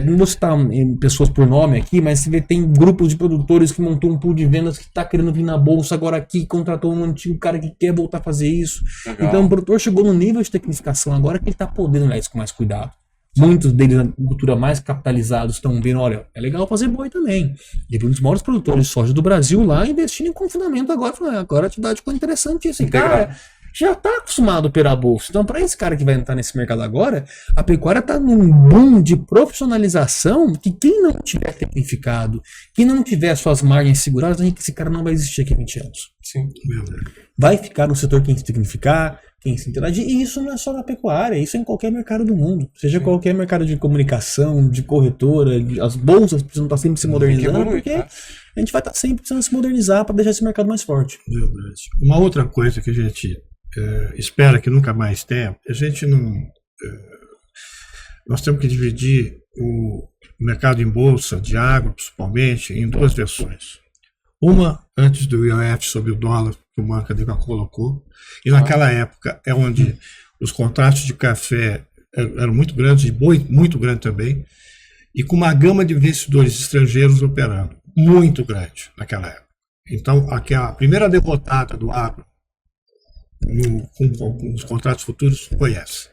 Não vou citar pessoas por nome aqui, mas você vê, tem grupos de produtores que montou um pool de vendas que está querendo vir na bolsa agora aqui, contratou um antigo cara que quer voltar a fazer isso. Legal. Então o produtor chegou no nível de tecnificação agora que ele está podendo olhar isso com mais cuidado. Muitos deles na cultura mais capitalizados estão vendo, olha, é legal fazer boi também. E um dos maiores produtores de soja do Brasil lá investindo em confinamento agora. Agora a atividade ficou interessante isso. Cara, já está acostumado a operar a bolsa. Então, para esse cara que vai entrar nesse mercado agora, a pecuária está num boom de profissionalização que quem não tiver tecnificado, quem não tiver suas margens seguradas, esse cara não vai existir aqui há 20 anos. Sim. Vai ficar no setor quem se tecnificar, quem se interagir. E isso não é só na pecuária, isso é em qualquer mercado do mundo. Seja qualquer mercado de comunicação, de corretora, as bolsas precisam estar sempre se modernizando, porque a gente vai estar sempre precisando se modernizar para deixar esse mercado mais forte. Verdade. Uma outra coisa que a gente espera que nunca mais tenha, a gente não... nós temos que dividir o mercado em bolsa, de agro principalmente, em 2 versões. Uma antes do IOF sobre o dólar, que o Manca colocou, e naquela época é onde os contratos de café eram muito grandes, de boi muito grande também, e com uma gama de investidores estrangeiros operando, muito grande naquela época. Então, a primeira derrotada do agro com os contratos futuros foi essa.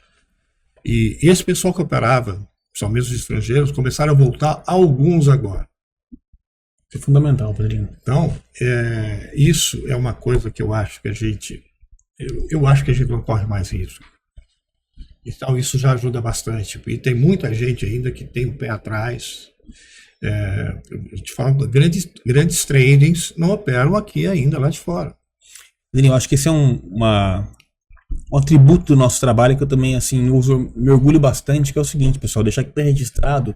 E esse pessoal que operava, são mesmo estrangeiros, começaram a voltar, alguns agora. Isso é fundamental, Pedrinho. Então, isso é uma coisa que eu acho que eu acho que a gente não corre mais risco. Então, isso já ajuda bastante. E tem muita gente ainda que tem o pé atrás. Eu te falo, grandes tradings não operam aqui ainda, lá de fora. Pedrinho, eu acho que esse é um atributo do nosso trabalho que eu também, assim, me orgulho bastante, que é o seguinte, pessoal, deixar aqui registrado.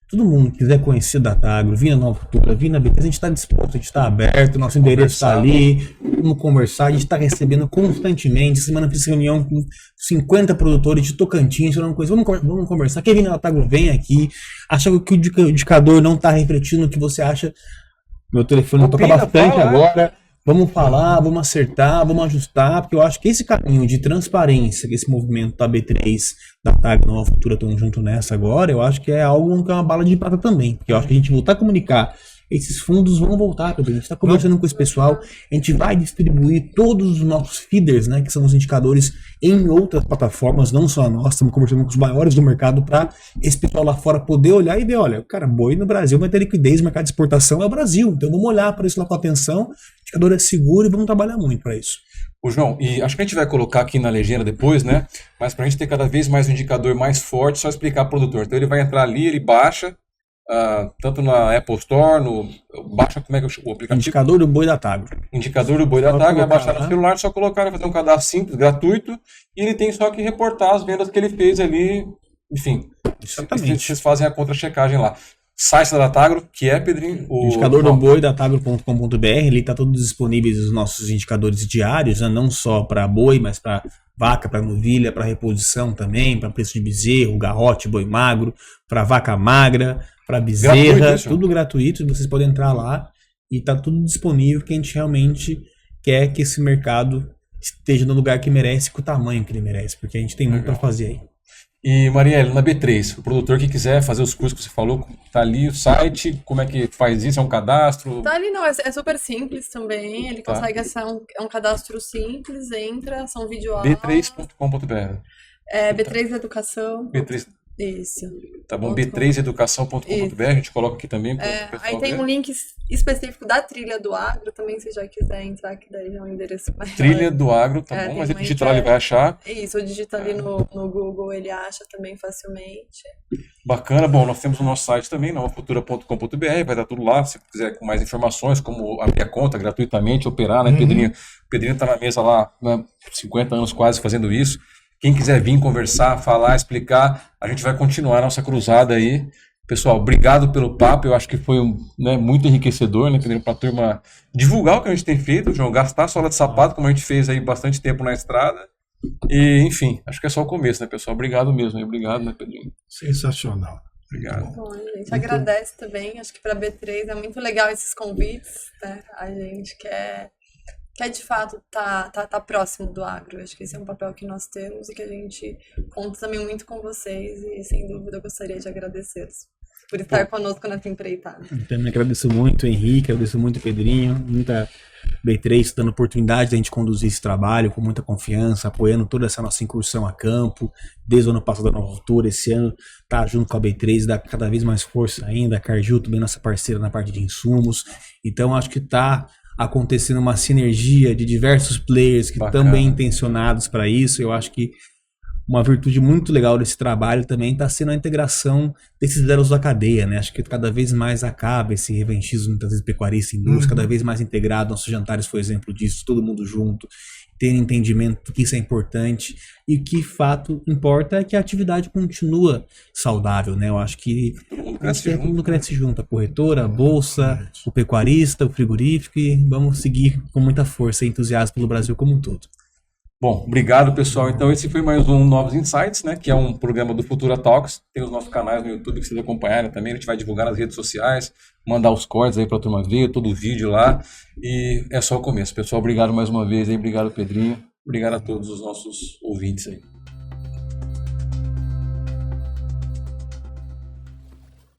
Todo mundo que quiser conhecer Datagro, vir na Nova Futura, vir na B3, a gente está disposto, a gente está aberto, nosso endereço está ali, vamos conversar, a gente está recebendo constantemente. Essa semana fiz reunião com 50 produtores de Tocantins, falando coisa, vamos conversar. Quer vir na Datagro, vem aqui. Acha que o indicador não está refletindo o que você acha? Meu telefone toca bastante agora. Vamos falar, vamos acertar, vamos ajustar, porque eu acho que esse caminho de transparência, que esse movimento da B3, da TAG, Nova Futura estão junto nessa agora, eu acho que é algo que é uma bala de prata também. Porque eu acho que a gente voltar a comunicar, esses fundos vão voltar, a gente está conversando com esse pessoal, a gente vai distribuir todos os nossos feeders, né, que são os indicadores, em outras plataformas, não só a nossa, estamos conversando com os maiores do mercado para esse pessoal lá fora poder olhar e ver, olha, cara, boi no Brasil vai ter liquidez, o mercado de exportação é o Brasil, então vamos olhar para isso lá com atenção, o indicador é seguro e vamos trabalhar muito para isso. Ô João, e acho que a gente vai colocar aqui na legenda depois, né? Mas para a gente ter cada vez mais um indicador mais forte, só explicar para o produtor. Então ele vai entrar ali, ele baixa, tanto na Apple Store, baixa como é que o aplicativo? Indicador do boi da Datagro. Indicador do boi da Datagro, vai baixar no celular, só colocar, vai fazer um cadastro simples, gratuito, e ele tem só que reportar as vendas que ele fez ali, enfim. Exatamente. Vocês fazem a contra-checagem lá. Site da Datagro, que é, Pedrinho? Indicador do boi, datagro.com.br, ali está todos disponíveis os nossos indicadores diários, né? Não só para boi, mas para vaca, para novilha, para reposição também, para preço de bezerro, garrote, boi magro, para vaca magra, para bezerra, gratuito, tudo gratuito, vocês podem entrar lá e está tudo disponível, que a gente realmente quer que esse mercado esteja no lugar que merece, com o tamanho que ele merece, porque a gente tem muito para fazer aí. E, Marielle, na B3, o produtor que quiser fazer os cursos que você falou, tá ali o site, como é que faz isso? É um cadastro? Tá ali, não, é super simples também, ele consegue acessar, é um cadastro simples, entra, são videoaulas. B3.com.br. B3 Educação. B3. Isso. Tá bom, b3educação.com.br, a gente coloca aqui também. Aí tem um link específico da Trilha do Agro, também se já quiser entrar, que daí é um endereço maior. Trilha do Agro, tá bom, mas ele digita lá, ele vai achar. Isso, ou digita ali no Google, ele acha também facilmente. Bacana, bom, nós temos o nosso site também, novafutura.com.br, vai estar tudo lá, se quiser com mais informações, como abrir a conta gratuitamente, operar, né, Pedrinho? O Pedrinho tá na mesa lá, né, 50 anos quase fazendo isso. Quem quiser vir conversar, falar, explicar, a gente vai continuar a nossa cruzada aí. Pessoal, obrigado pelo papo, eu acho que foi muito enriquecedor, né, para a turma divulgar o que a gente tem feito, João, gastar sola de sapato, como a gente fez aí bastante tempo na estrada. E, enfim, acho que é só o começo, né, pessoal? Obrigado mesmo, obrigado, né, Pedrinho? Sensacional. Obrigado. Bom, a gente agradece também, acho que para a B3 é muito legal esses convites, né? A gente quer de fato tá próximo do agro. Acho que esse é um papel que nós temos e que a gente conta também muito com vocês e sem dúvida eu gostaria de agradecê-los por estar conosco nessa empreitada. Eu também agradeço muito, Henrique, agradeço muito, Pedrinho, muita B3 dando oportunidade de a gente conduzir esse trabalho com muita confiança, apoiando toda essa nossa incursão a campo, desde o ano passado da Nova Futura, esse ano tá junto com a B3, dá cada vez mais força ainda, a Cargill também nossa parceira na parte de insumos, então acho que tá acontecendo uma sinergia de diversos players que estão bem intencionados para isso. Eu acho que uma virtude muito legal desse trabalho também está sendo a integração desses elos da cadeia, né? Acho que cada vez mais acaba esse revanchismo, muitas vezes pecuarista e indústria, cada vez mais integrado. Nossos jantares foi exemplo disso, todo mundo junto, ter entendimento que isso é importante e o que de fato importa é que a atividade continua saudável, né? Eu acho que todo mundo cresce junto, a corretora, a bolsa, o pecuarista, o frigorífico, e vamos seguir com muita força e entusiasmo pelo Brasil como um todo. Bom, obrigado, pessoal. Então esse foi mais um Novos Insights, né? Que é um programa do Futura Talks. Tem os nossos canais no YouTube que vocês acompanharem também. A gente vai divulgar nas redes sociais, mandar os cortes aí para a turma ver, todo o vídeo lá. E é só o começo, pessoal. Obrigado mais uma vez aí. Obrigado, Pedrinho. Obrigado a todos os nossos ouvintes aí.